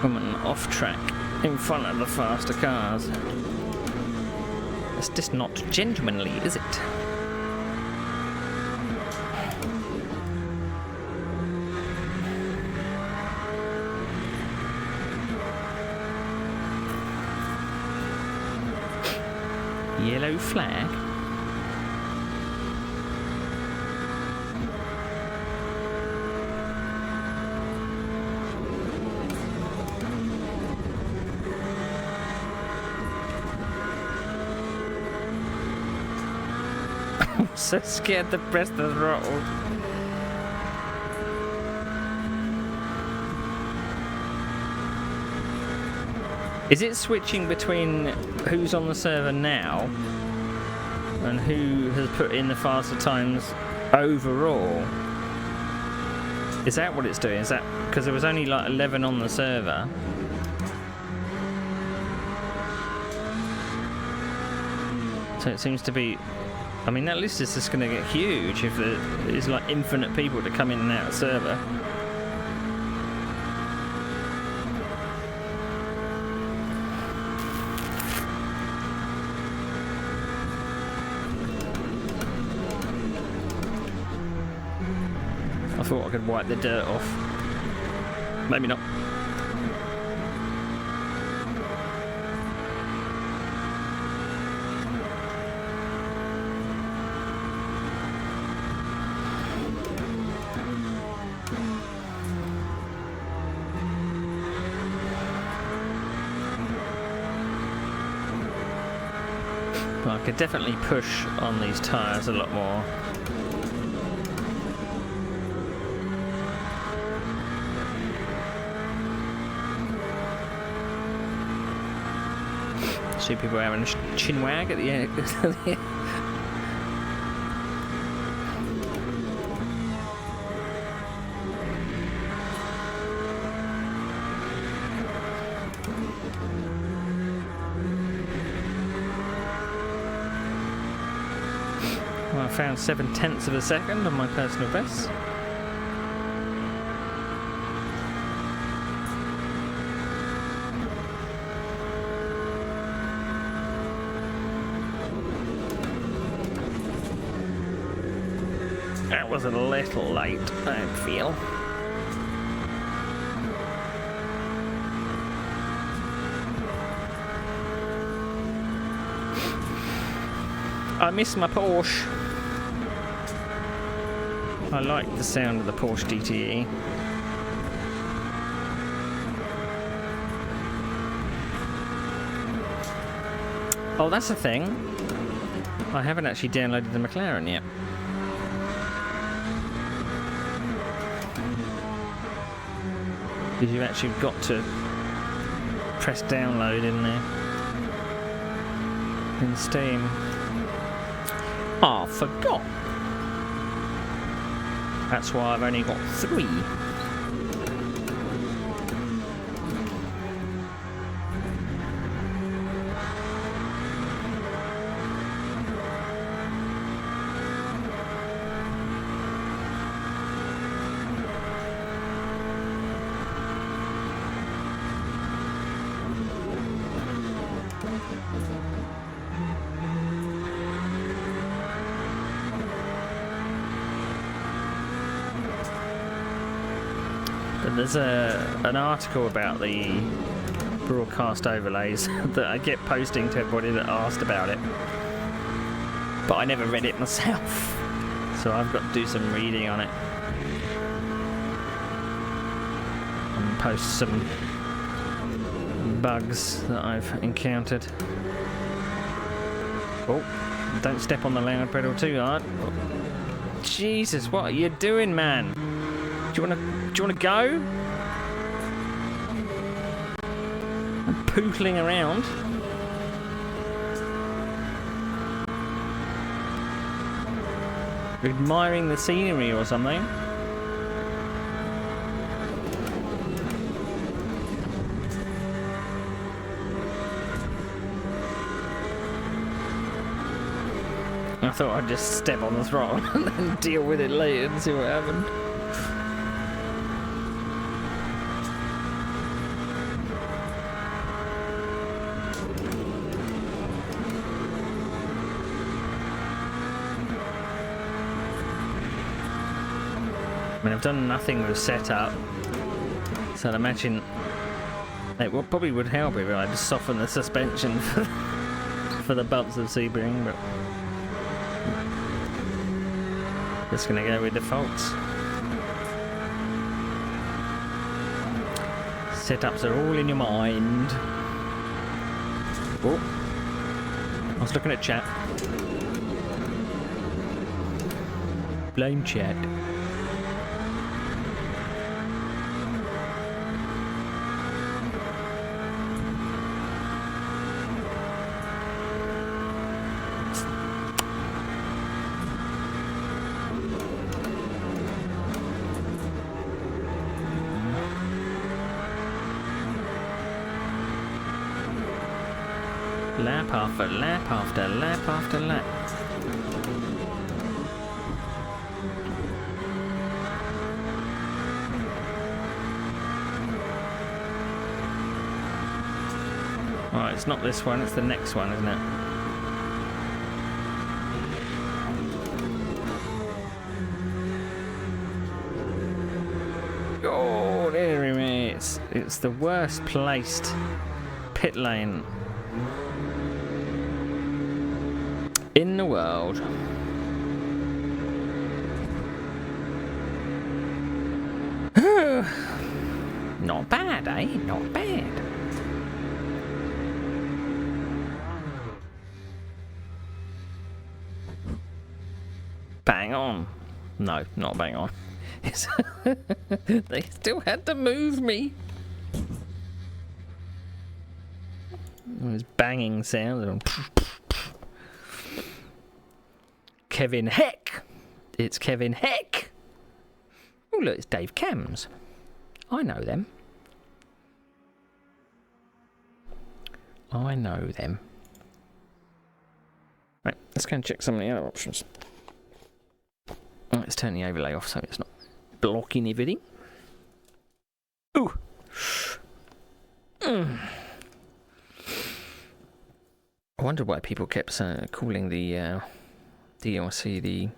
I'm off track in front of the faster cars. It's just not gentlemanly, is it? Yellow flag. So scared to press the throttle. Is it switching between who's on the server now and who has put in the faster times overall? Is that what it's doing? Is that because there was only like 11 on the server? So it seems to be... I mean, that list is just going to get huge if there's like infinite people to come in and out of server. I thought I could wipe the dirt off. Maybe not. But I could definitely push on these tyres a lot more. See people having a chin wag at the end. Well, I found 7/10 of a second on my personal best. That was a little late, I feel. I miss my Porsche. I like the sound of the Porsche DTE. Oh, that's the thing. I haven't actually downloaded the McLaren yet. Because you've actually got to press download in there. In Steam. Oh, I forgot. That's why I've only got 3. There's an article about the broadcast overlays that I get posting to everybody that asked about it, but I never read it myself, so I've got to do some reading on it and post some bugs that I've encountered. Oh, don't step on the loud pedal too hard. Jesus, what are you doing, man? Do you want to go? I'm pootling around. Admiring the scenery or something. I thought I'd just step on the throttle and then deal with it later and see what happened. I mean, I've done nothing with setup, so I'd imagine it probably would help if I just soften the suspension for the bumps of Sebring, but just gonna go with defaults. Setups are all in your mind. Oh, I was looking at chat. Blame chat. Lap after lap after lap after lap. Right, it's not this one, it's the next one, isn't it? Oh, dearie me, it's the worst placed pit lane in the world. Not bad, eh? Not bad. Bang on. No, not bang on. They still had to move me. It was banging sounds. Kevin Heck. It's Kevin Heck. Oh, look, it's Dave Kems. I know them. I know them. Right, let's go and check some of the other options. Let's turn the overlay off so it's not blocking everything. Ooh. I wondered why people kept calling the DLC the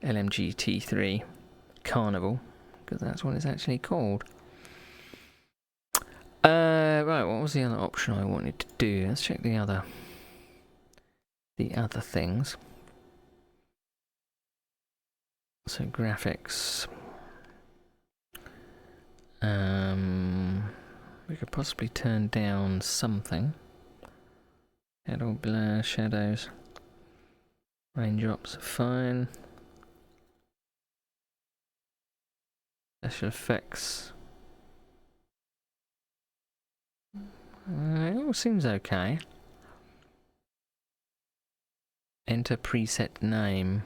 LMGT3 Carnival, because that's what it's actually called. Right, what was the other option I wanted to do? Let's check the other things. So graphics. We could possibly turn down something. Shadow blur, shadows. Raindrops are fine. Special effects. It all seems okay. Enter preset name.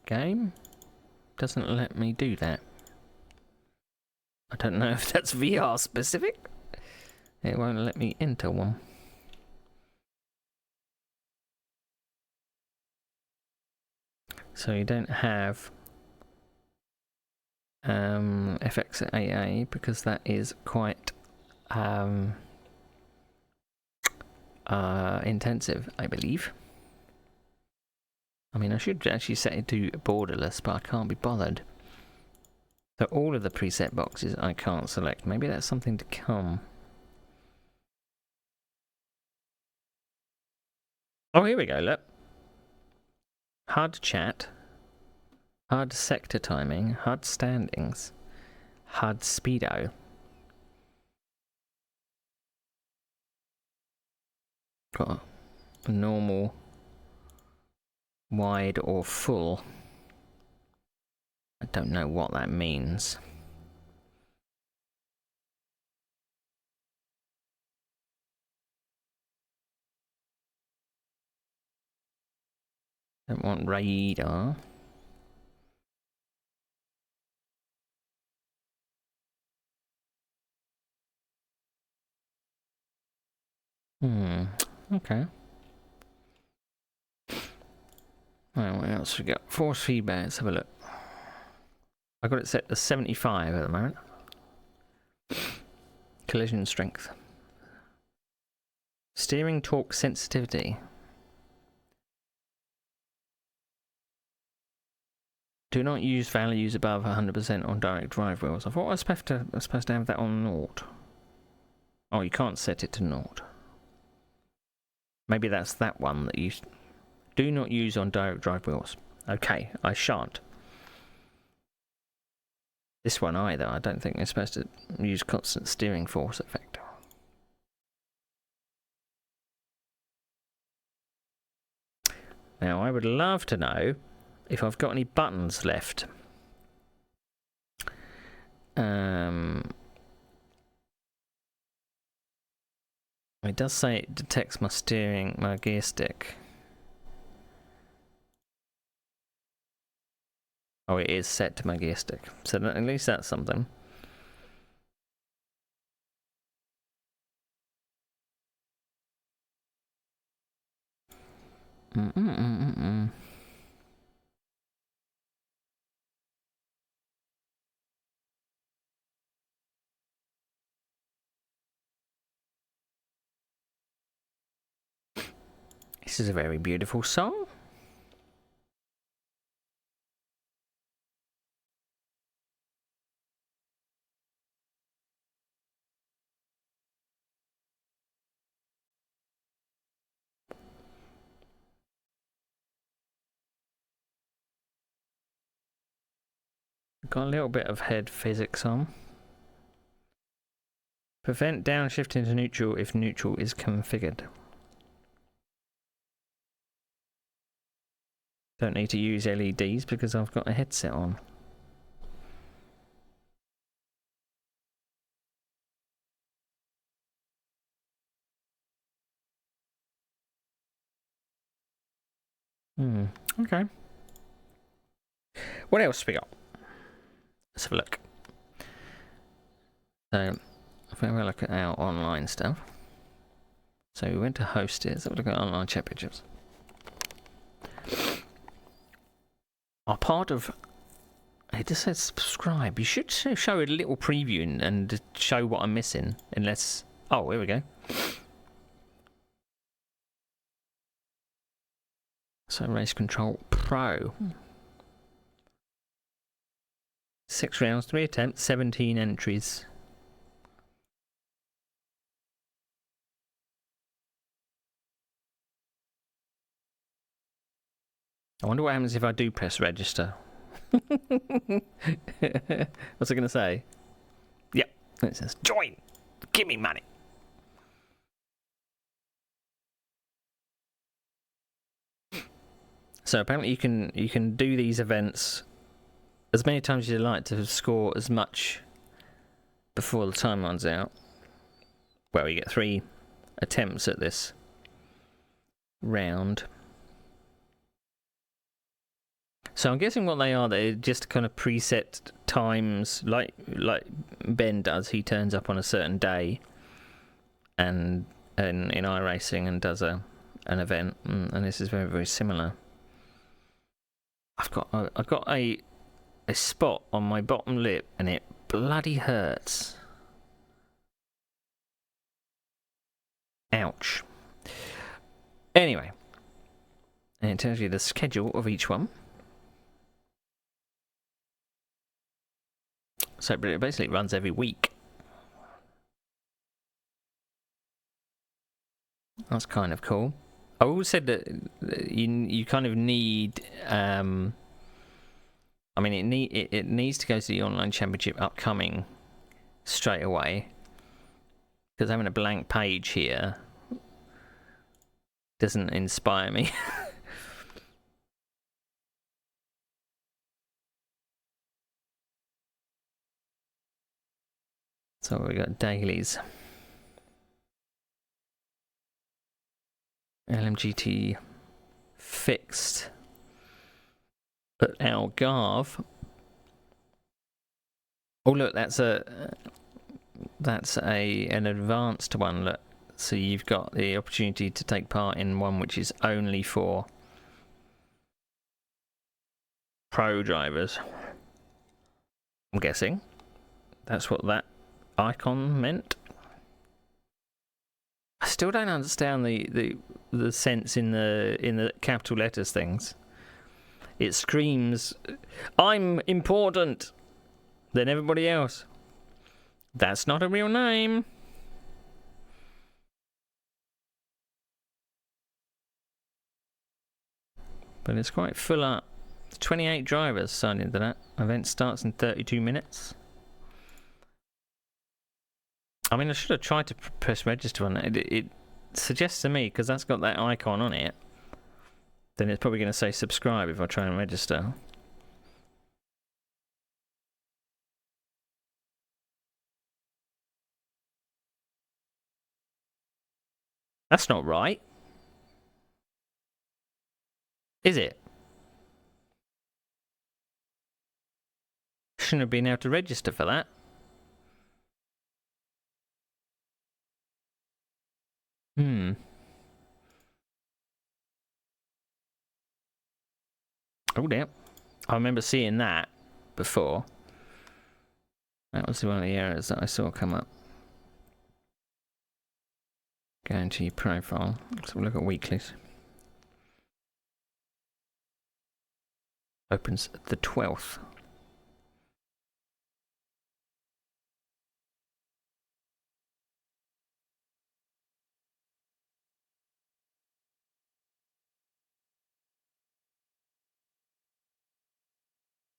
Game? Doesn't let me do that. I don't know if that's VR specific. It won't let me enter one. So you don't have FXAA because that is quite intensive, I believe. I mean, I should actually set it to borderless, but I can't be bothered. So all of the preset boxes I can't select. Maybe that's something to come. Oh, here we go, look. HUD chat, HUD sector timing, HUD standings, HUD speedo. Got a normal, wide or full. I don't know what that means. Don't want radar. Okay. Right, what else we got? Force feedback, let's have a look. I got it set to 75 at the moment. Collision strength. Steering torque sensitivity. Do not use values above 100% on direct drive wheels. I thought I was supposed to have that on naught. Oh, you can't set it to naught. Maybe that's that one that you do not use on direct drive wheels. Okay, I shan't. This one either. I don't think they're supposed to use constant steering force effect. Now, I would love to know if I've got any buttons left. It does say it detects my gear stick. Oh, it is set to my gear stick. So at least that's something. This is a very beautiful song. Got a little bit of head physics on. Prevent downshift into neutral if neutral is configured. Don't need to use LEDs because I've got a headset on. Okay. What else we got? Let's have a look. So, if we have a look at our online stuff. So we went to host it. Let's have a look at online chat pictures. Are part of... It just says subscribe. You should show a little preview and show what I'm missing. Unless... Oh, here we go. So Race Control Pro. 6 rounds, 3 attempts, 17 entries. I wonder what happens if I do press register. What's it going to say? Yep, it says join. Give me money. So apparently you can do these events as many times as you like to score as much before the time runs out. Well, you get 3 attempts at this round. So I'm guessing what they are, they're just kind of preset times, like Ben does. He turns up on a certain day, and in iRacing and does an event, and this is very, very similar. I've got a spot on my bottom lip, and it bloody hurts. Ouch. Anyway, and it tells you the schedule of each one. So it basically runs every week. That's kind of cool. I always said that you kind of need. I mean, it needs to go to the online championship upcoming straight away, because having a blank page here doesn't inspire me. So we got dailies. LMGT fixed at Algarve. Oh look, that's an advanced one. Look, so you've got the opportunity to take part in one which is only for pro drivers. I'm guessing that's what that icon meant. I still don't understand the sense in the capital letters things. It screams, I'm important than everybody else. That's not a real name. But it's quite full up. 28 drivers signed into that. Event starts in 32 minutes. I mean, I should have tried to press register on that. It suggests to me, because that's got that icon on it, then it's probably going to say subscribe if I try and register. That's not right. Is it? shouldn't have been able to register for that. Oh dear. I remember seeing that before. That was one of the errors that I saw come up. Go into your profile. Let's have a look at weeklies. Opens the 12th.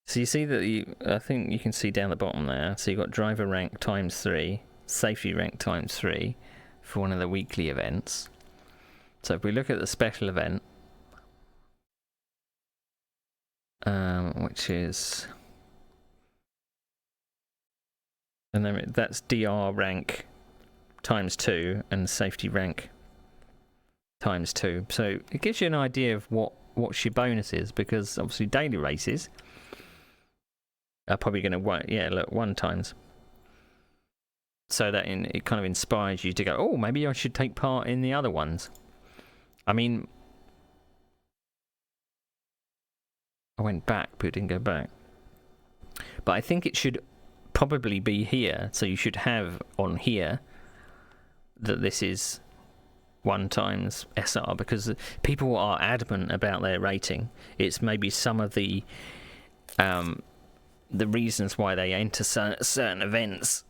So you see that I think you can see down the bottom there. So you've got driver rank ×3, safety rank ×3 for one of the weekly events. So if we look at the special event, which is, and then that's DR rank ×2 and safety rank ×2. So it gives you an idea of what your bonus is, because obviously daily races are probably going to look 1 times. So that it kind of inspires you to go, oh, maybe I should take part in the other ones. I mean, I went back, but it didn't go back. But I think it should probably be here. So you should have on here that this is 1 times SR, because people are adamant about their rating. It's maybe some of the reasons why they enter certain events.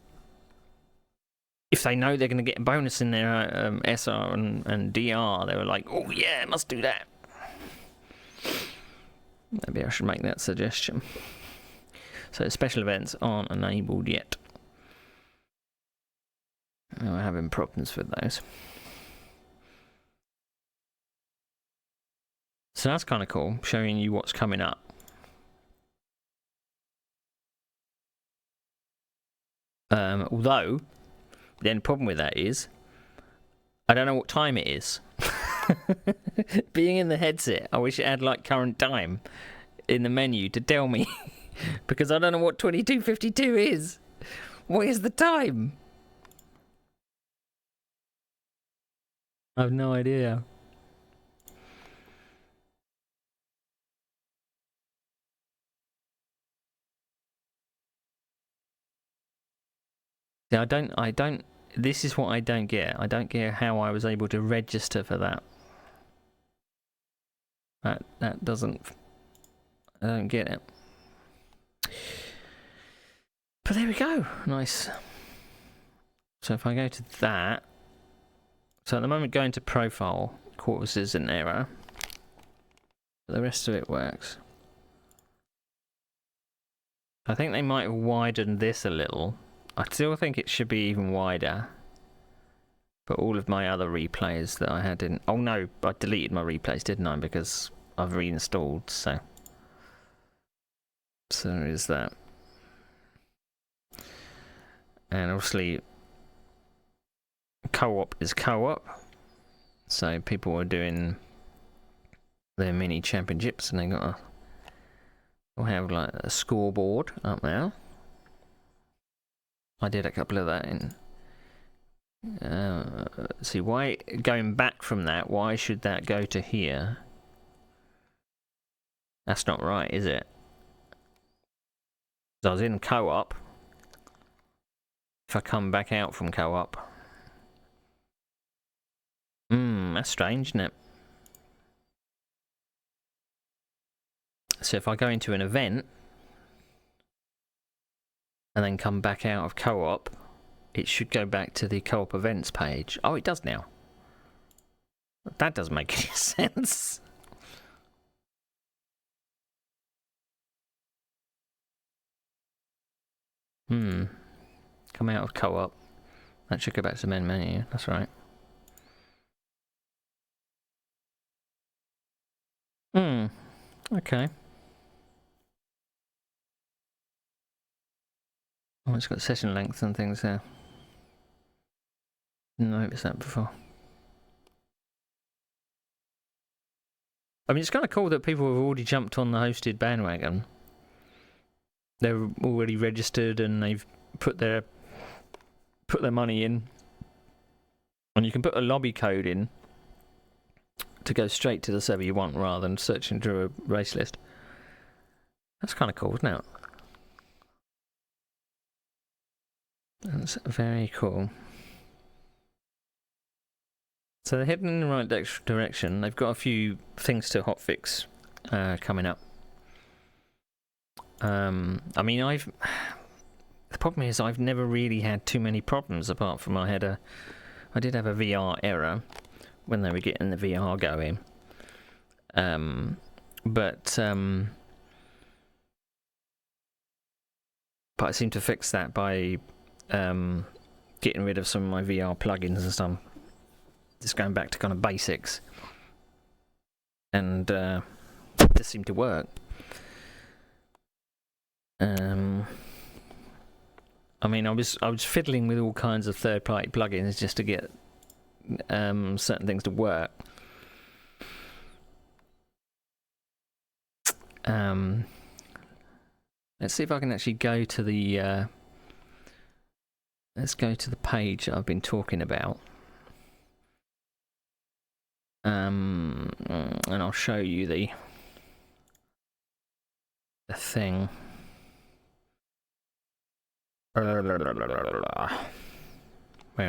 If they know they're going to get a bonus in their SR and DR, they were like, oh yeah, must do that. Maybe I should make that suggestion. So special events aren't enabled yet. I'm having problems with those. So that's kind of cool, showing you what's coming up. Although, the only problem with that is, I don't know what time it is. Being in the headset, I wish it had like current time in the menu to tell me, because I don't know what 22:52 is. What is the time? I have no idea. Yeah, I don't. This is what I don't get. I don't get how I was able to register for that. That doesn't. I don't get it. But there we go. Nice. So if I go to that, so at the moment going to profile causes an error. But the rest of it works. I think they might have widened this a little. I still think it should be even wider. But all of my other replays that I had in... Oh no, I deleted my replays, didn't I? Because I've reinstalled, so... So there is that. And obviously... Co-op is co-op. So people are doing their mini championships and they got we'll have like a scoreboard up there. I did a couple of that in. See, why going back from that? Why should that go to here? That's not right, is it? So I was in co-op. If I come back out from co-op, that's strange, isn't it? So if I go into an event and then come back out of co-op, it should go back to the co-op events page. Oh, it does now. That doesn't make any sense. Come out of co-op. That should go back to the main menu. That's right. Okay. Oh, it's got session length and things there. Didn't notice that before. I mean, it's kind of cool that people have already jumped on the hosted bandwagon. they're already registered and they've put their money in, and you can put a lobby code in to go straight to the server you want rather than searching through a race list. That's kind of cool, isn't it? That's very cool. So they're heading in the right direction. They've got a few things to hotfix coming up. I mean, the problem is I've never really had too many problems apart from I did have a VR error when they were getting the VR going. But I seem to fix that by getting rid of some of my VR plugins and stuff. Just going back to kind of basics, and it just seemed to work. I mean, I was fiddling with all kinds of third-party plugins just to get certain things to work. Let's see if I can actually go to the. Let's go to the page that I've been talking about. And I'll show you the thing. Where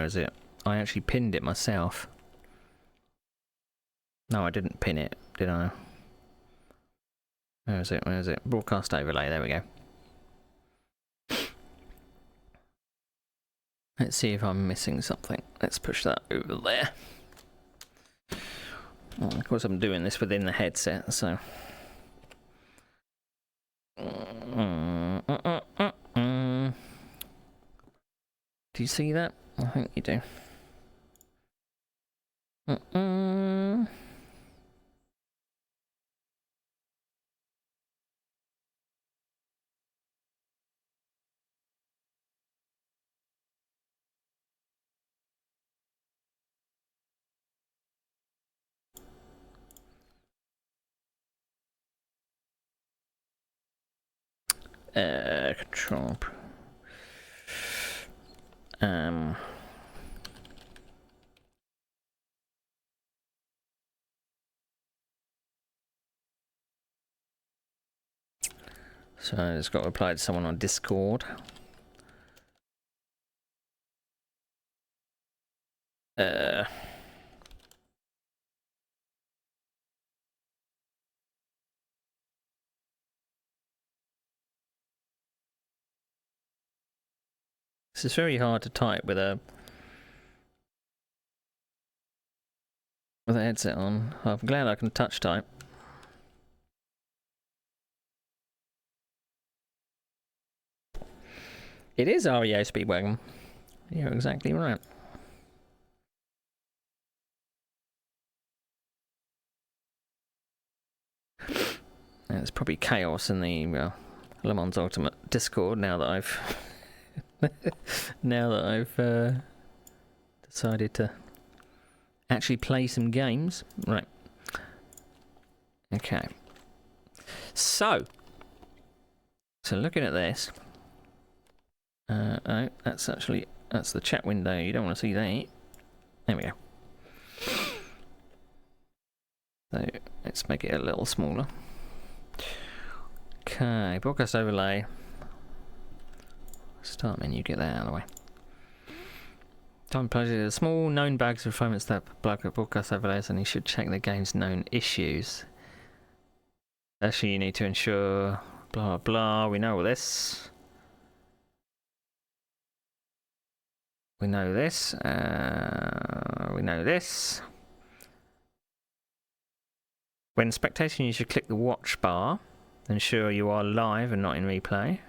is it? I actually pinned it myself. No, I didn't pin it, did I? Where is it? Where is it? Broadcast overlay, there we go. Let's see if I'm missing something. Let's push that over there. Well, of course, I'm doing this within the headset, so. Do you see that? I think you do. Control. So I just got to reply to someone on Discord. This is very hard to type with a headset on. I'm glad I can touch type. It is REO Speedwagon. You're exactly right. There's probably chaos in the Le Mans Ultimate Discord now that I've decided to actually play some games. Right. Okay. So looking at this. Oh, that's the chat window. You don't want to see that. There we go. So let's make it a little smaller. Okay, broadcast overlay. Start menu, get that out of the way. Time pleasure. The small known bags of refinements that broadcast overlays, and you should check the game's known issues. Actually, you need to ensure blah blah. We know all this. We know this. We know this. When spectating, you should click the watch bar. Ensure you are live and not in replay.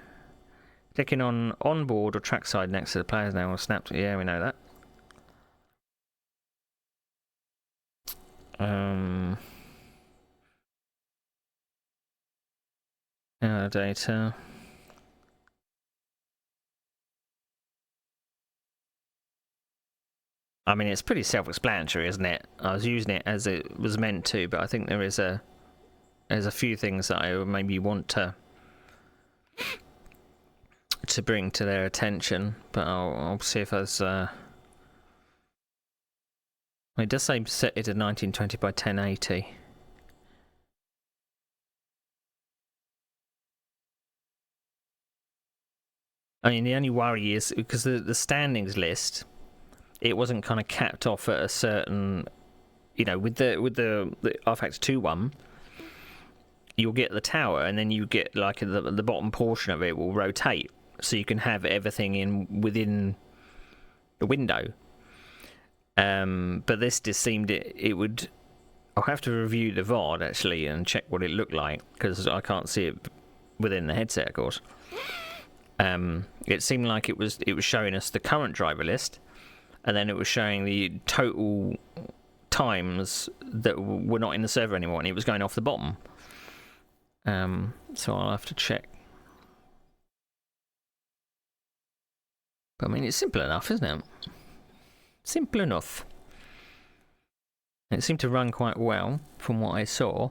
Clicking on onboard or trackside next to the player's name will snap to. Yeah, we know that. Data. I mean, it's pretty self-explanatory, isn't it? I was using it as it was meant to, but I think there's a few things that I maybe want to to bring to their attention, but I'll see if there's. It does say set it at 1920 by 1080. I mean, the only worry is because the standings list, it wasn't kind of capped off at a certain, with the R Factor 2 one, you'll get the tower and then you get like the bottom portion of it will rotate, so you can have everything within the window. But this just seemed it would. I'll have to review the VOD actually and check what it looked like, because I can't see it within the headset, of course. It seemed like it was showing us the current driver list, and then it was showing the total times that were not in the server anymore, and it was going off the bottom. So I'll have to check. But I mean, it's simple enough, isn't it? Simple enough. It seemed to run quite well from what I saw.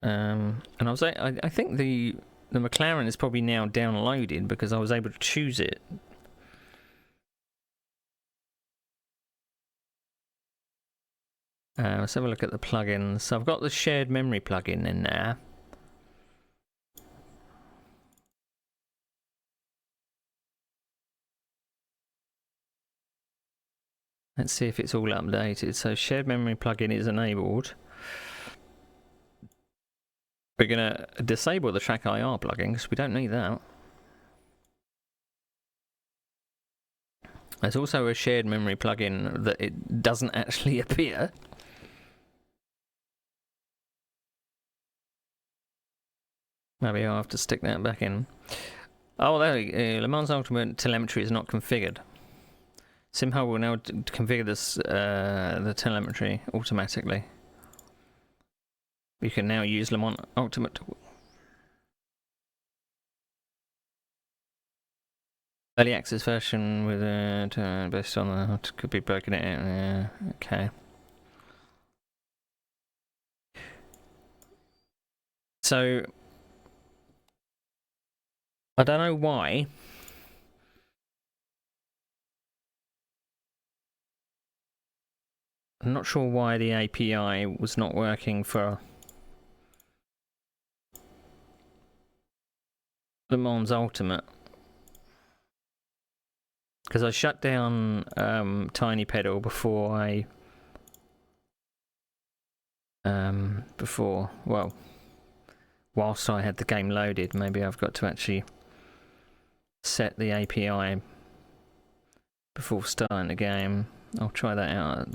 And I think the McLaren is probably now downloaded because I was able to choose it. Let's have a look at the plugins. So I've got the shared memory plugin in there. Let's see if it's all updated. So shared memory plugin is enabled. We're going to disable the track IR plugin because we don't need that. There's also a shared memory plugin that it doesn't actually appear. Maybe I'll have to stick that back in. Oh, there we go. Le Mans Ultimate telemetry is not configured. SimHub will now configure this the telemetry automatically. You can now use Le Mans Ultimate. Early access version with based on the could be broken it. Yeah, okay. So I don't know why. I'm not sure why the API was not working for Le Mans Ultimate. Because I shut down Tiny Pedal before I... whilst I had the game loaded. Maybe I've got to actually set the API before starting the game. I'll try that out at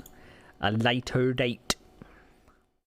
a later date.